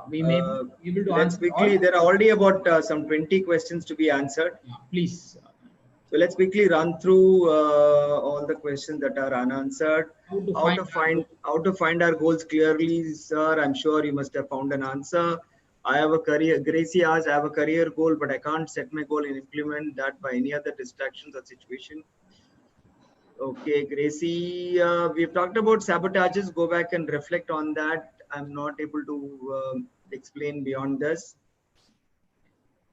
We may be able to answer quickly. There are already about some 20 questions to be answered. Please. So let's quickly run through all the questions that are unanswered. How to find our goals clearly, sir. I'm sure you must have found an answer. I have a career. Gracie asked, I have a career goal, but I can't set my goal and implement that by any other distractions or situation. Okay, Gracie, we've talked about sabotages. Go back and reflect on that. I'm not able to explain beyond this.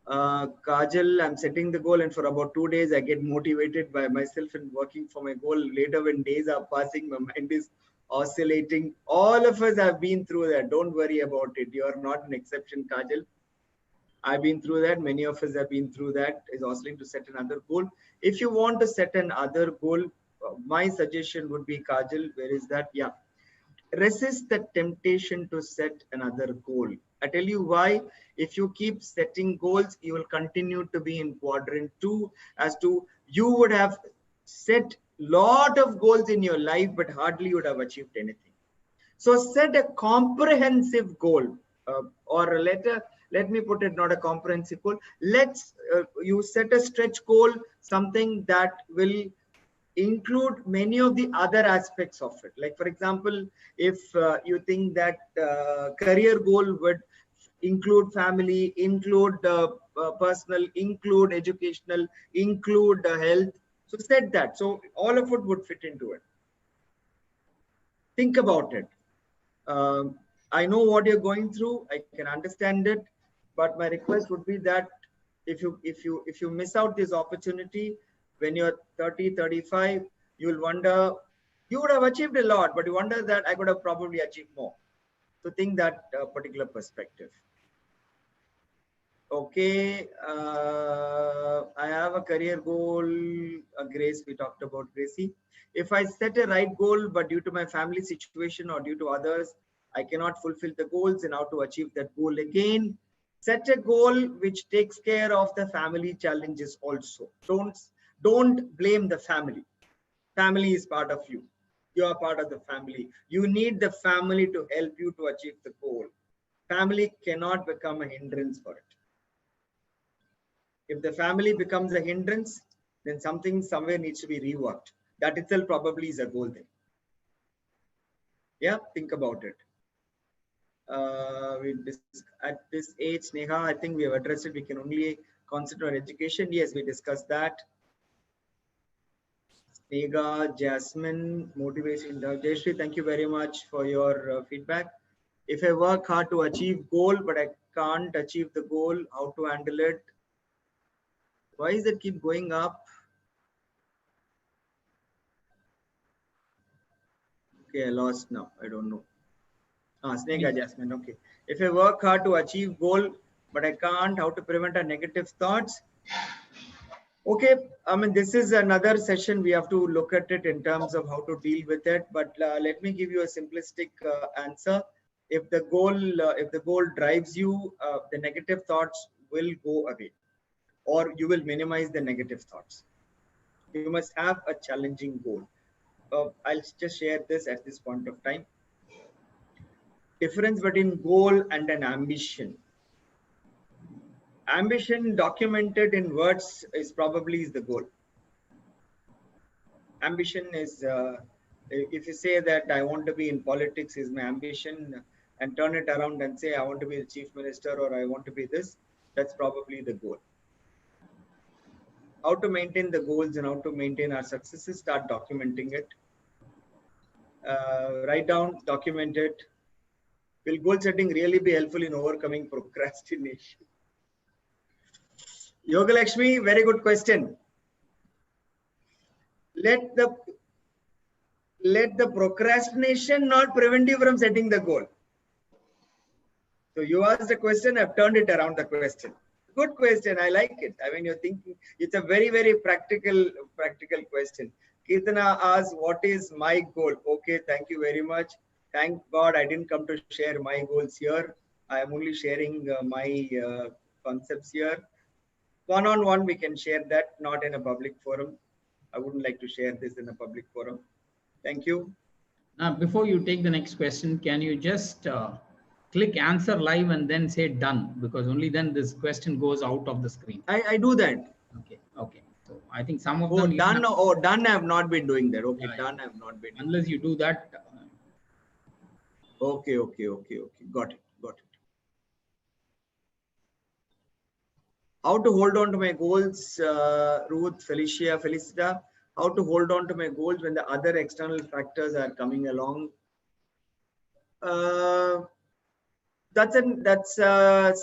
Kajal, I'm setting the goal, and for about 2 days, I get motivated by myself and working for my goal. Later, when days are passing, my mind is oscillating. All of us have been through that. Don't worry about it. You are not an exception, Kajal. I've been through that. Many of us have been through that. Is oscillating to set another goal. If you want to set another goal, my suggestion would be, Kajal, where is that? Yeah. Resist the temptation to set another goal. I tell you why. If you keep setting goals, you will continue to be in quadrant 2, as to you would have set lot of goals in your life, but hardly would have achieved anything. So set a comprehensive goal, or let me put it, not a comprehensive goal. You set a stretch goal, something that will include many of the other aspects of it. Like, for example, if you think that career goal would include family, include personal, include educational, include health, so set that. So all of it would fit into it. Think about it. I know what you're going through. I can understand it, but my request would be that if you miss out this opportunity when you're 30, 35, you'll wonder, you would have achieved a lot, but you wonder that I could have probably achieved more. So think that particular perspective. Okay, I have a career goal. Grace, we talked about Gracie. If I set a right goal, but due to my family situation or due to others, I cannot fulfill the goals, and how to achieve that goal again. Set a goal which takes care of the family challenges also. Don't blame the family. Family is part of you. You are part of the family. You need the family to help you to achieve the goal. Family cannot become a hindrance for it. If the family becomes a hindrance, then something somewhere needs to be reworked. That itself probably is a goal then. Yeah, think about it. At this age, Neha, I think we have addressed it. We can only concentrate on education. Yes, we discussed that. Snega, Jasmine, motivation. Jayashree, thank you very much for your feedback. If I work hard to achieve goal, but I can't achieve the goal, how to handle it? Why is it keep going up? Okay, I lost now. I don't know. Snega, Jasmine. Okay. If I work hard to achieve goal, but I can't, how to prevent a negative thoughts? Okay. I mean, this is another session. We have to look at it in terms of how to deal with it. But let me give you a simplistic answer. If the goal drives you, the negative thoughts will go away, or you will minimize the negative thoughts. You must have a challenging goal. I'll just share this at this point of time. Difference between goal and an ambition. Ambition documented in words is probably the goal. Ambition is, if you say that I want to be in politics is my ambition, and turn it around and say I want to be the chief minister or I want to be this, that's probably the goal. How to maintain the goals and how to maintain our successes, start documenting it. Write down, document it. Will goal setting really be helpful in overcoming procrastination? Yoga Lakshmi, very good question. Let the procrastination not prevent you from setting the goal. So you asked a question, I've turned it around the question. Good question, I like it. I mean, you're thinking, it's a very, very practical question. Kirtana asks, what is my goal? Okay, thank you very much. Thank God I didn't come to share my goals here. I am only sharing my concepts here. One-on-one, we can share that, not in a public forum. I wouldn't like to share this in a public forum. Thank you. Now, before you take the next question, can you just click answer live and then say done? Because only then this question goes out of the screen. I do that. Okay. So I think some of them. Done. Done. I have not been doing that. Okay, yeah, done. I have not been. Unless you do that. Okay. Got it. How to hold on to my goals, Ruth, Felicia, Felicita. How to hold on to my goals when the other external factors are coming along. That's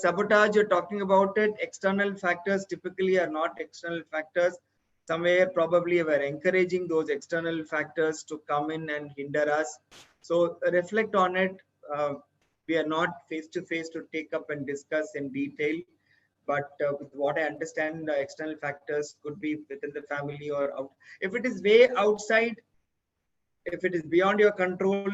sabotage. You're talking about it. External factors typically are not external factors. Somewhere probably we're encouraging those external factors to come in and hinder us. So reflect on it. We are not face to face to take up and discuss in detail. But with what I understand, external factors could be within the family or out. If it is way outside, if it is beyond your control,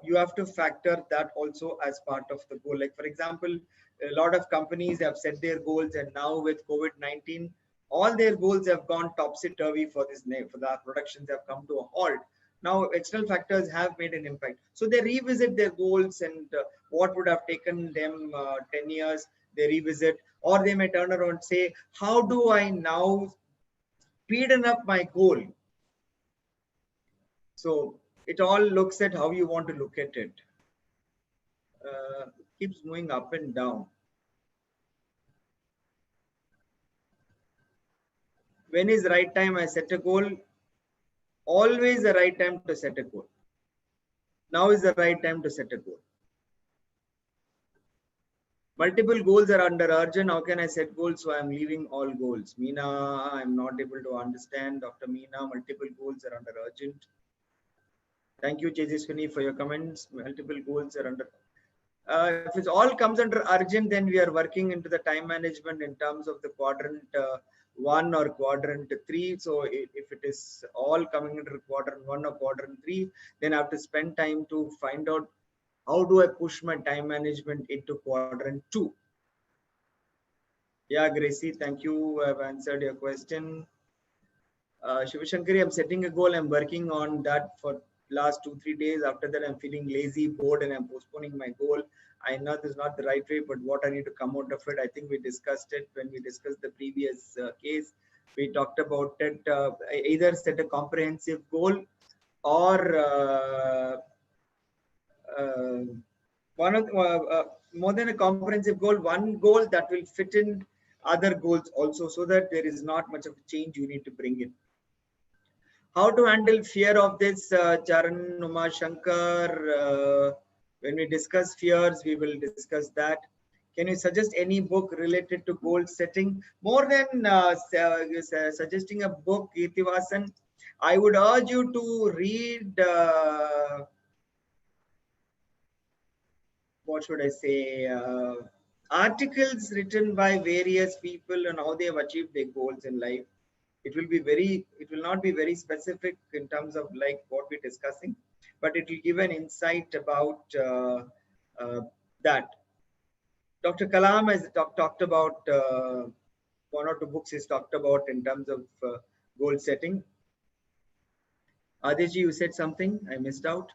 you have to factor that also as part of the goal. Like for example, a lot of companies have set their goals, and now with COVID-19, all their goals have gone topsy-turvy for this. For the productions have come to a halt. Now external factors have made an impact, so they revisit their goals, and what would have taken them 10 years, they revisit, or they may turn around and say, how do I now speeden up my goal? So it all looks at how you want to look at it. Keeps moving up and down. When is the right time I set a goal? Always the right time to set a goal. Now is the right time to set a goal. Multiple goals are under urgent. How can I set goals? So I'm leaving all goals. Meena, I'm not able to understand. Dr. Meena, multiple goals are under urgent. Thank you, Tejaswini, for your comments. Multiple goals are under. If it all comes under urgent, then we are working into the time management in terms of the quadrant 1 or quadrant 3. So if it is all coming under quadrant 1 or quadrant 3, then I have to spend time to find out how do I push my time management into quadrant 2. Yeah, Gracie, thank you. I've answered your question. Shivashankari, I'm setting a goal. I'm working on that for last 2-3 days. After that, I'm feeling lazy, bored, and I'm postponing my goal. I know this is not the right way, but what I need to come out of it, I think we discussed it when we discussed the previous case. We talked about it. Either set a comprehensive goal, or one of more than a comprehensive goal, one goal that will fit in other goals also, so that there is not much of a change you need to bring in. How to handle fear of this, Charan, Uma Shankar? When we discuss fears, we will discuss that. Can you suggest any book related to goal setting? More than suggesting a book, Kirtivasan, I would urge you to read, what should I say, articles written by various people on how they have achieved their goals in life. It will not be very specific in terms of like what we're discussing, but it will give an insight about that. Dr. Kalam has talked about 1 or 2 books he's talked about in terms of goal setting. Adiji, you said something I missed out.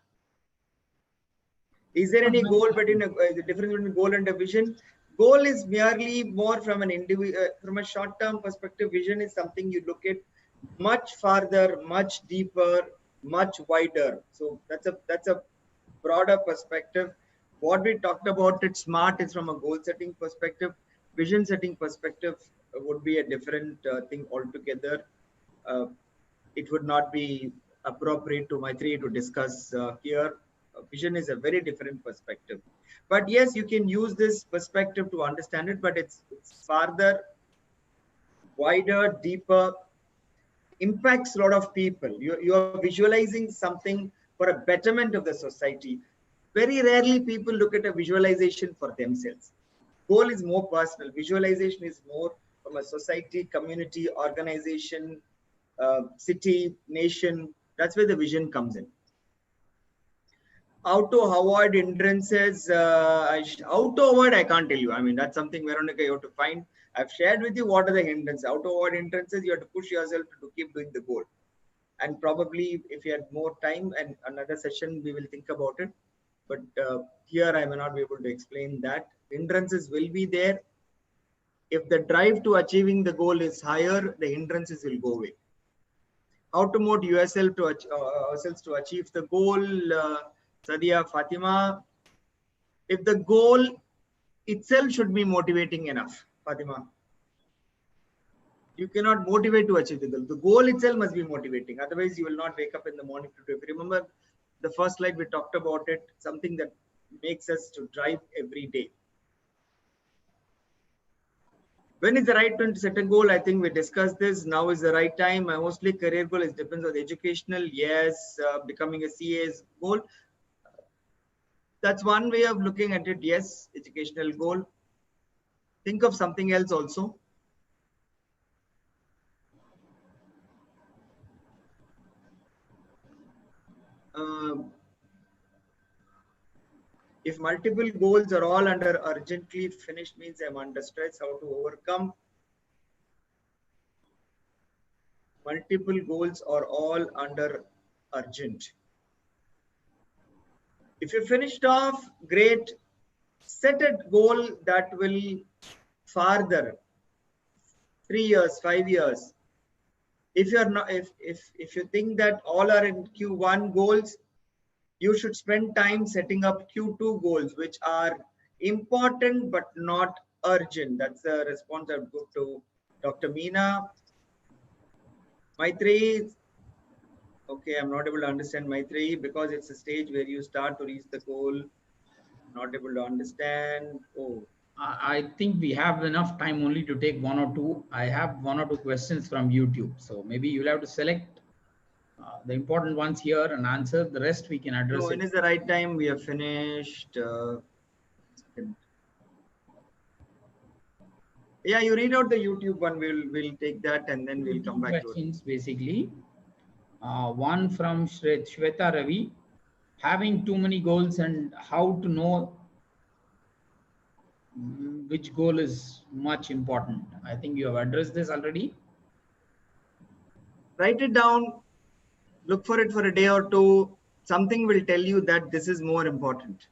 Is there any goal between the difference between goal and a vision? Goal is merely more from an individual, from a short-term perspective. Vision is something you look at much farther, much deeper, much wider. So that's a broader perspective. What we talked about, it's smart, is from a goal-setting perspective. Vision setting perspective would be a different thing altogether. It would not be appropriate to Maitri to discuss here. Vision is a very different perspective, but yes, you can use this perspective to understand it, but it's farther, wider, deeper, impacts a lot of people. You're visualizing something for a betterment of the society. Very rarely people look at a visualization for themselves. Goal is more personal. Visualization is more from a society, community, organization, city, nation. That's where the vision comes in. How to avoid hindrances? How to avoid, I can't tell you. I mean, that's something, Veronica, you have to find. I've shared with you what are the hindrances. How to avoid hindrances, you have to push yourself to keep doing the goal. And probably if you had more time and another session, we will think about it. But here I may not be able to explain that. Hindrances will be there. If the drive to achieving the goal is higher, the hindrances will go away. How to motivate yourself to ourselves to achieve the goal? Sadia, Fatima, if the goal itself should be motivating enough, Fatima, you cannot motivate to achieve the goal. The goal itself must be motivating. Otherwise, you will not wake up in the morning to do it. Remember the first slide, we talked about it, something that makes us to drive every day. When is the right time to set a goal? I think we discussed this. Now is the right time. My mostly career goal is depends on the educational. Yes, becoming a CA is goal. That's one way of looking at it. Yes, educational goal. Think of something else also. If multiple goals are all under urgently finished means I'm under stress. How to overcome? Multiple goals are all under urgent. If you finished off, great. Set a goal that will farther 3 years, 5 years. If you're not, if you think that all are in Q1 goals, you should spend time setting up Q2 goals, which are important but not urgent. That's the response I would give to Dr. Meena. Maitri, okay, I'm not able to understand Maitri because it's a stage where you start to reach the goal. Not able to understand. Oh, I think we have enough time only to take one or two. I have one or two questions from YouTube. So maybe you'll have to select the important ones here and answer. The rest we can address so when it. is the right time? We have finished. Yeah, you read out the YouTube one. We'll take that and then we'll come back to it. Questions basically. One from Shweta Ravi. Having too many goals and how to know which goal is much important. I think you have addressed this already. Write it down. Look for it for a day or two. Something will tell you that this is more important.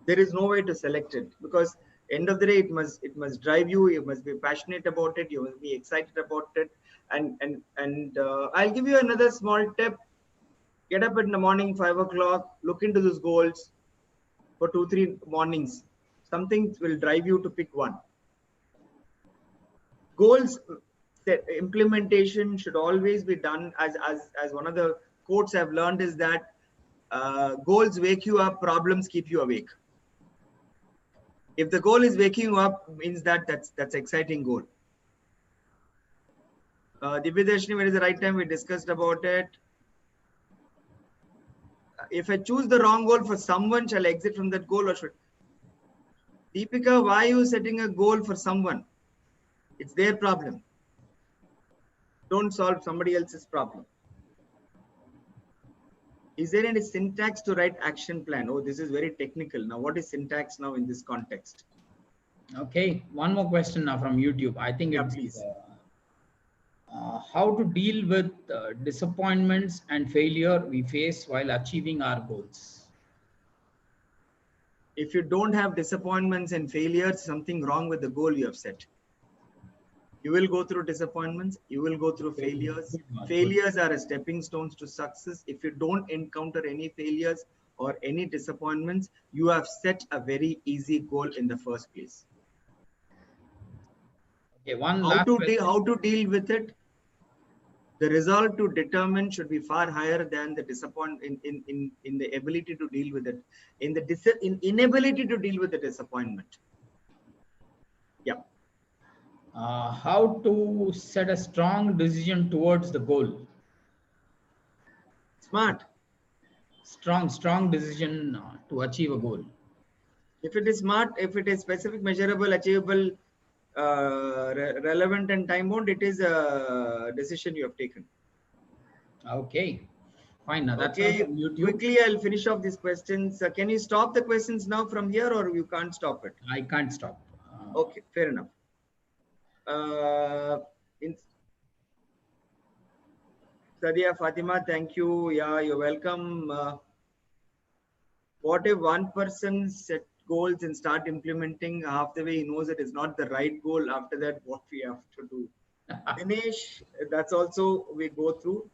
There is no way to select it because end of the day it must drive you. You must be passionate about it. You must be excited about it. And I'll give you another small tip. Get up in the morning 5 o'clock. Look into those goals for 2-3 mornings. Something will drive you to pick one. Goals implementation should always be done as one of the quotes I've learned is that goals wake you up, problems keep you awake. If the goal is waking you up, means that that's exciting goal. Divyadarshini, when is the right time? We discussed about it. If I choose the wrong goal for someone, shall I exit from that goal or should? Deepika, why are you setting a goal for someone? It's their problem. Don't solve somebody else's problem. Is there any syntax to write action plan? Oh, this is very technical. Now, what is syntax now in this context? Okay, one more question now from YouTube. I think Yeah, it's please. How to deal with disappointments and failure we face while achieving our goals. If you don't have disappointments and failures, something wrong with the goal you have set. You will go through disappointments. You will go through failures. Failures are stepping stones to success. If you don't encounter any failures or any disappointments, you have set a very easy goal in the first place. Okay, one how to deal with it? The result to determine should be far higher than the disappointment in the ability to deal with it, in inability to deal with the disappointment. Yeah. How to set a strong decision towards the goal? Smart. Strong decision to achieve a goal. If it is smart, if it is specific, measurable, achievable, relevant and time bound, it is a decision you have taken. Okay, fine. Now that's okay. all from YouTube. Quickly, I'll finish off these questions. Can you stop the questions now from here, or you can't stop it? I can't stop. Okay, fair enough. Sadia Fatima, thank you. Yeah, you're welcome. What if one person set goals and start implementing half the way, he knows it is not the right goal? After that, what we have to do? Dinesh, that's also we go through.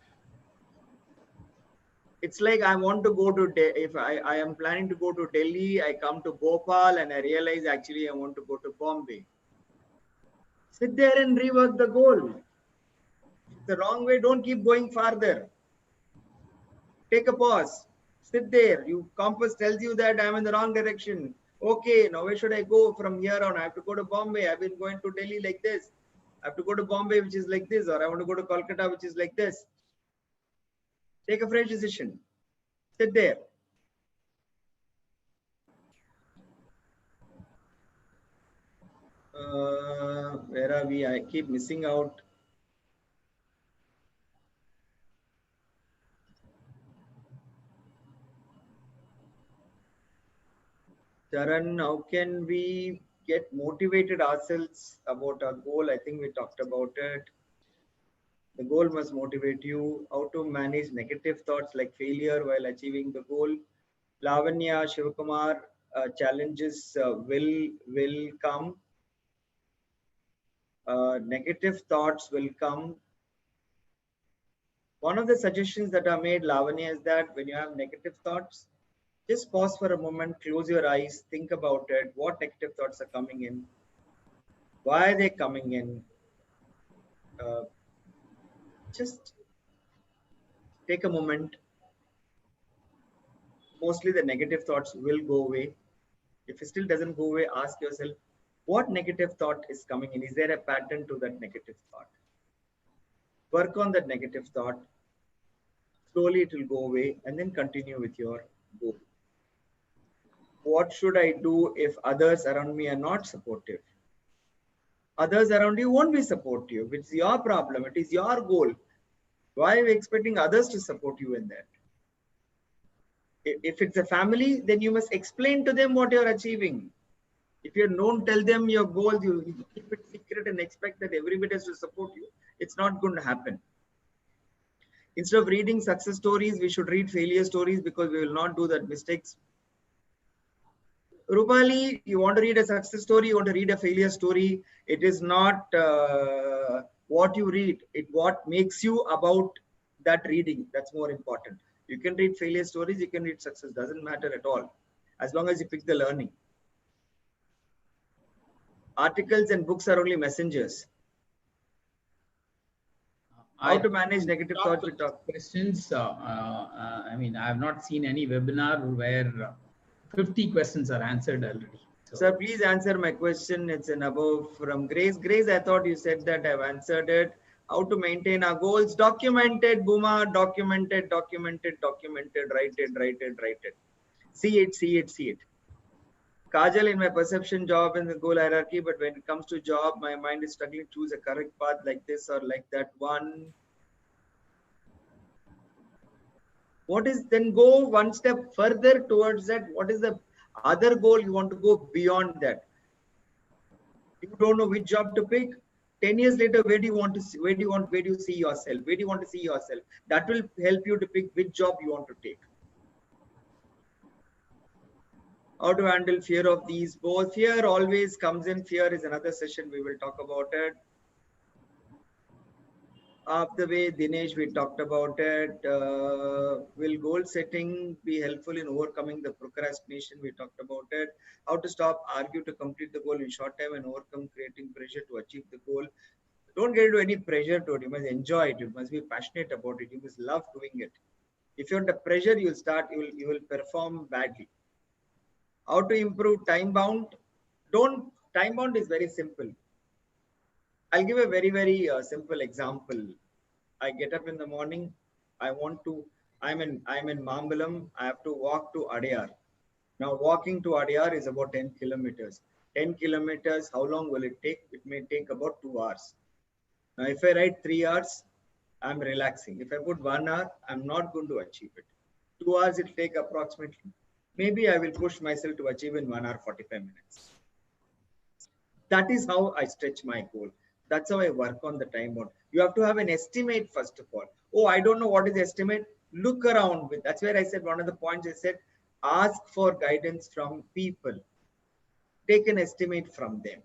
It's like I want to go to, if I am planning to go to Delhi, I come to Bhopal and I realize actually I want to go to Bombay. Sit there and rework the goal. The wrong way, don't keep going farther. Take a pause. Sit there. Compass tells you that I'm in the wrong direction. Okay, now where should I go from here on? I have to go to Bombay. I've been going to Delhi like this. I have to go to Bombay, which is like this, or I want to go to Kolkata, which is like this. Take a fresh decision. Sit there. Where are we? I keep missing out. Charan, how can we get motivated ourselves about our goal? I think we talked about it. The goal must motivate you. How to manage negative thoughts like failure while achieving the goal. Lavanya, Shivakumar, challenges will come. Negative thoughts will come. One of the suggestions that are made, Lavanya, is that when you have negative thoughts, just pause for a moment, close your eyes, think about it. What negative thoughts are coming in? Why are they coming in? Just take a moment. Mostly the negative thoughts will go away. If it still doesn't go away, ask yourself, what negative thought is coming in? Is there a pattern to that negative thought? Work on that negative thought. Slowly it will go away and then continue with your goal. What should I do if others around me are not supportive? Others around you won't be supportive. It's your problem. It is your goal. Why are you expecting others to support you in that? If it's a family, then you must explain to them what you're achieving. If you don't tell them your goals, you keep it secret and expect that everybody has to support you, it's not going to happen. Instead of reading success stories, we should read failure stories because we will not do that mistakes. Rupali, you want to read a success story, you want to read a failure story. It is not what you read, what makes you about that reading. That's more important. You can read failure stories, you can read success, doesn't matter at all, as long as you pick the learning. Articles and books are only messengers. How to manage negative thoughts? We talk questions. I mean, I have not seen any webinar where 50 questions are answered already. So, sir, please answer my question. It's an above from Grace. Grace, I thought you said that I've answered it. How to maintain our goals? Documented, Buma, documented. Write it. See it. Kajal, in my perception, job and the goal hierarchy, but when it comes to job, my mind is struggling to choose a correct path like this or like that one. What is then go one step further towards that? What is the other goal you want to go beyond that? You don't know which job to pick. 10 years later, where do you see yourself? Where do you want to see yourself? That will help you to pick which job you want to take. How to handle fear of these both? Fear always comes in. Fear is another session. We will talk about it. Up the way, Dinesh, we talked about it. Will goal setting be helpful in overcoming the procrastination? We talked about it. How to stop, argue to complete the goal in short time and overcome creating pressure to achieve the goal. Don't get into any pressure to it. You must enjoy it. You must be passionate about it. You must love doing it. If you're under pressure, you will perform badly. How to improve time bound? Time bound is very simple. I'll give a very, very simple example. I get up in the morning. I'm in Mambalam. I have to walk to Adyar. Now walking to Adyar is about 10 kilometers. 10 kilometers, how long will it take? It may take about 2 hours. Now if I ride 3 hours, I'm relaxing. If I put 1 hour, I'm not going to achieve it. 2 hours it will take approximately. Maybe I will push myself to achieve in 1 hour 45 minutes. That is how I stretch my goal. That's how I work on the time bound. You have to have an estimate first of all. Oh, I don't know what is the estimate. Look around with. That's where I said one of the points I said, ask for guidance from people. Take an estimate from them.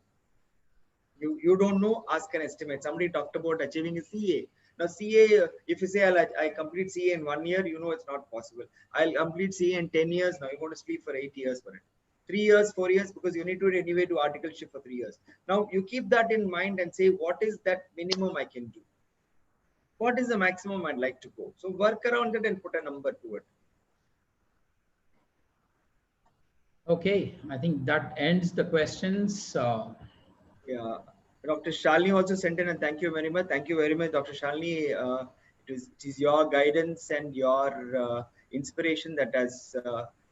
You don't know, ask an estimate. Somebody talked about achieving a CA. Now CA, if you say I complete CA in 1 year, you know it's not possible. I'll complete CA in 10 years. Now you're going to sleep for 8 years for it. 3 years, 4 years, because you need to anyway do articleship for 3 years. Now you keep that in mind and say, what is that minimum I can do? What is the maximum I'd like to go? So work around it and put a number to it. Okay, I think that ends the questions. Yeah, Dr. Shalini also sent in, and thank you very much. Thank you very much, Dr. Shalini. It is your guidance and your inspiration that has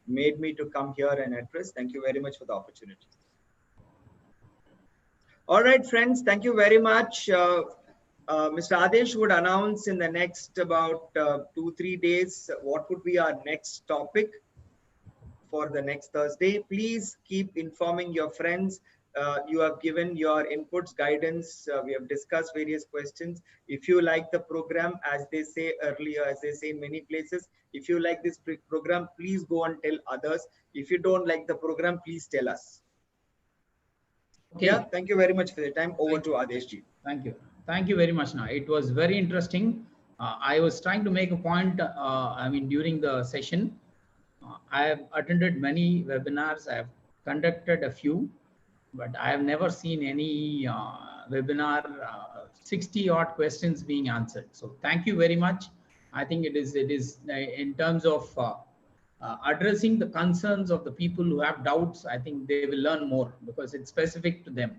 made me to come here and address. Thank you very much for the opportunity. All right, friends, thank you very much. Mr. Adesh would announce in the next about 2-3 days what would be our next topic for the next Thursday. Please keep informing your friends. You have given your inputs, guidance. We have discussed various questions. If you like the program, as they say earlier, as they say in many places, if you like this program, please go and tell others. If you don't like the program, please tell us. Okay. Yeah, thank you very much for the time. Over to Adesh ji. Thank you. Thank you very much. Now, it was very interesting. I was trying to make a point, I mean, during the session. I have attended many webinars. I have conducted a few, but I have never seen any webinar 60 odd questions being answered. So thank you very much. I think it is in terms of addressing the concerns of the people who have doubts. I think they will learn more because it's specific to them.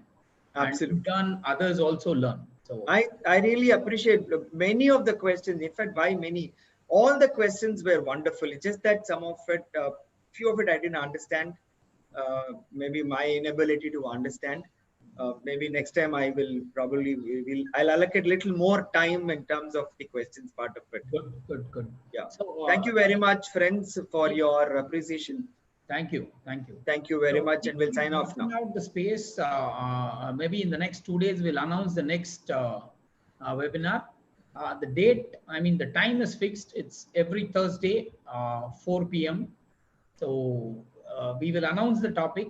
Absolutely. And in turn, others also learn. So I really appreciate many of the questions. In fact, by many, all the questions were wonderful. It's just that some of it, few of it I didn't understand. Maybe my inability to understand. Maybe next time I will probably I'll allocate a little more time in terms of the questions part of it. Good. Yeah. So thank you very much, friends, for your appreciation. Thank you. Thank you very much, and we'll sign off now. Out the space. Maybe in the next 2 days, we'll announce the next webinar. The date, I mean, the time is fixed. It's every Thursday, 4 p.m. So we will announce the topic.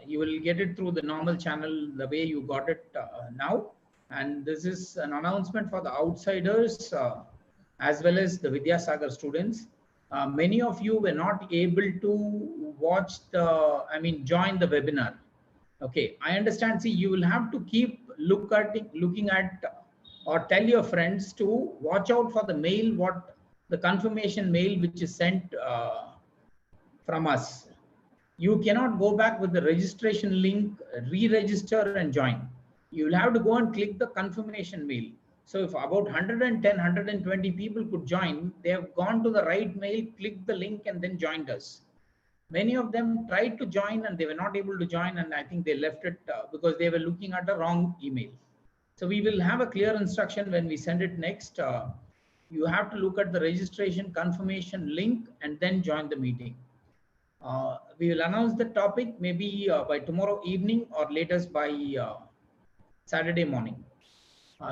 You will get it through the normal channel, the way you got it now. And this is an announcement for the outsiders as well as the Vidyasagar students. Many of you were not able to watch join the webinar. Okay, I understand. See, you will have to keep looking at or tell your friends to watch out for the mail, the confirmation mail which is sent from us. You cannot go back with the registration link, re-register and join. You will have to go and click the confirmation mail. So if about 110, 120 people could join, they have gone to the right mail, clicked the link and then joined us. Many of them tried to join and they were not able to join, and I think they left it because they were looking at a wrong email. So we will have a clear instruction when we send it next. You have to look at the registration confirmation link and then join the meeting. We will announce the topic maybe by tomorrow evening or latest by Saturday morning.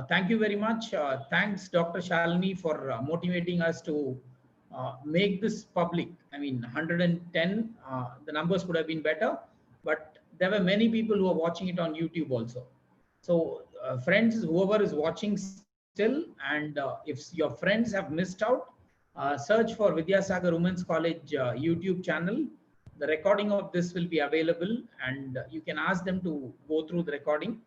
Thank you very much. Thanks, Dr. Shalini, for motivating us to make this public. I mean, 110, the numbers could have been better, but there were many people who are watching it on YouTube also. So friends, whoever is watching still, and if your friends have missed out, search for Vidyasagar Women's College YouTube channel. The recording of this will be available and you can ask them to go through the recording.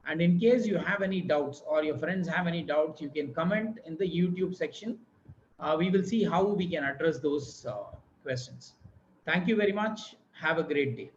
And in case you have any doubts or your friends have any doubts, you can comment in the YouTube section. We will see how we can address those questions. Thank you very much. Have a great day.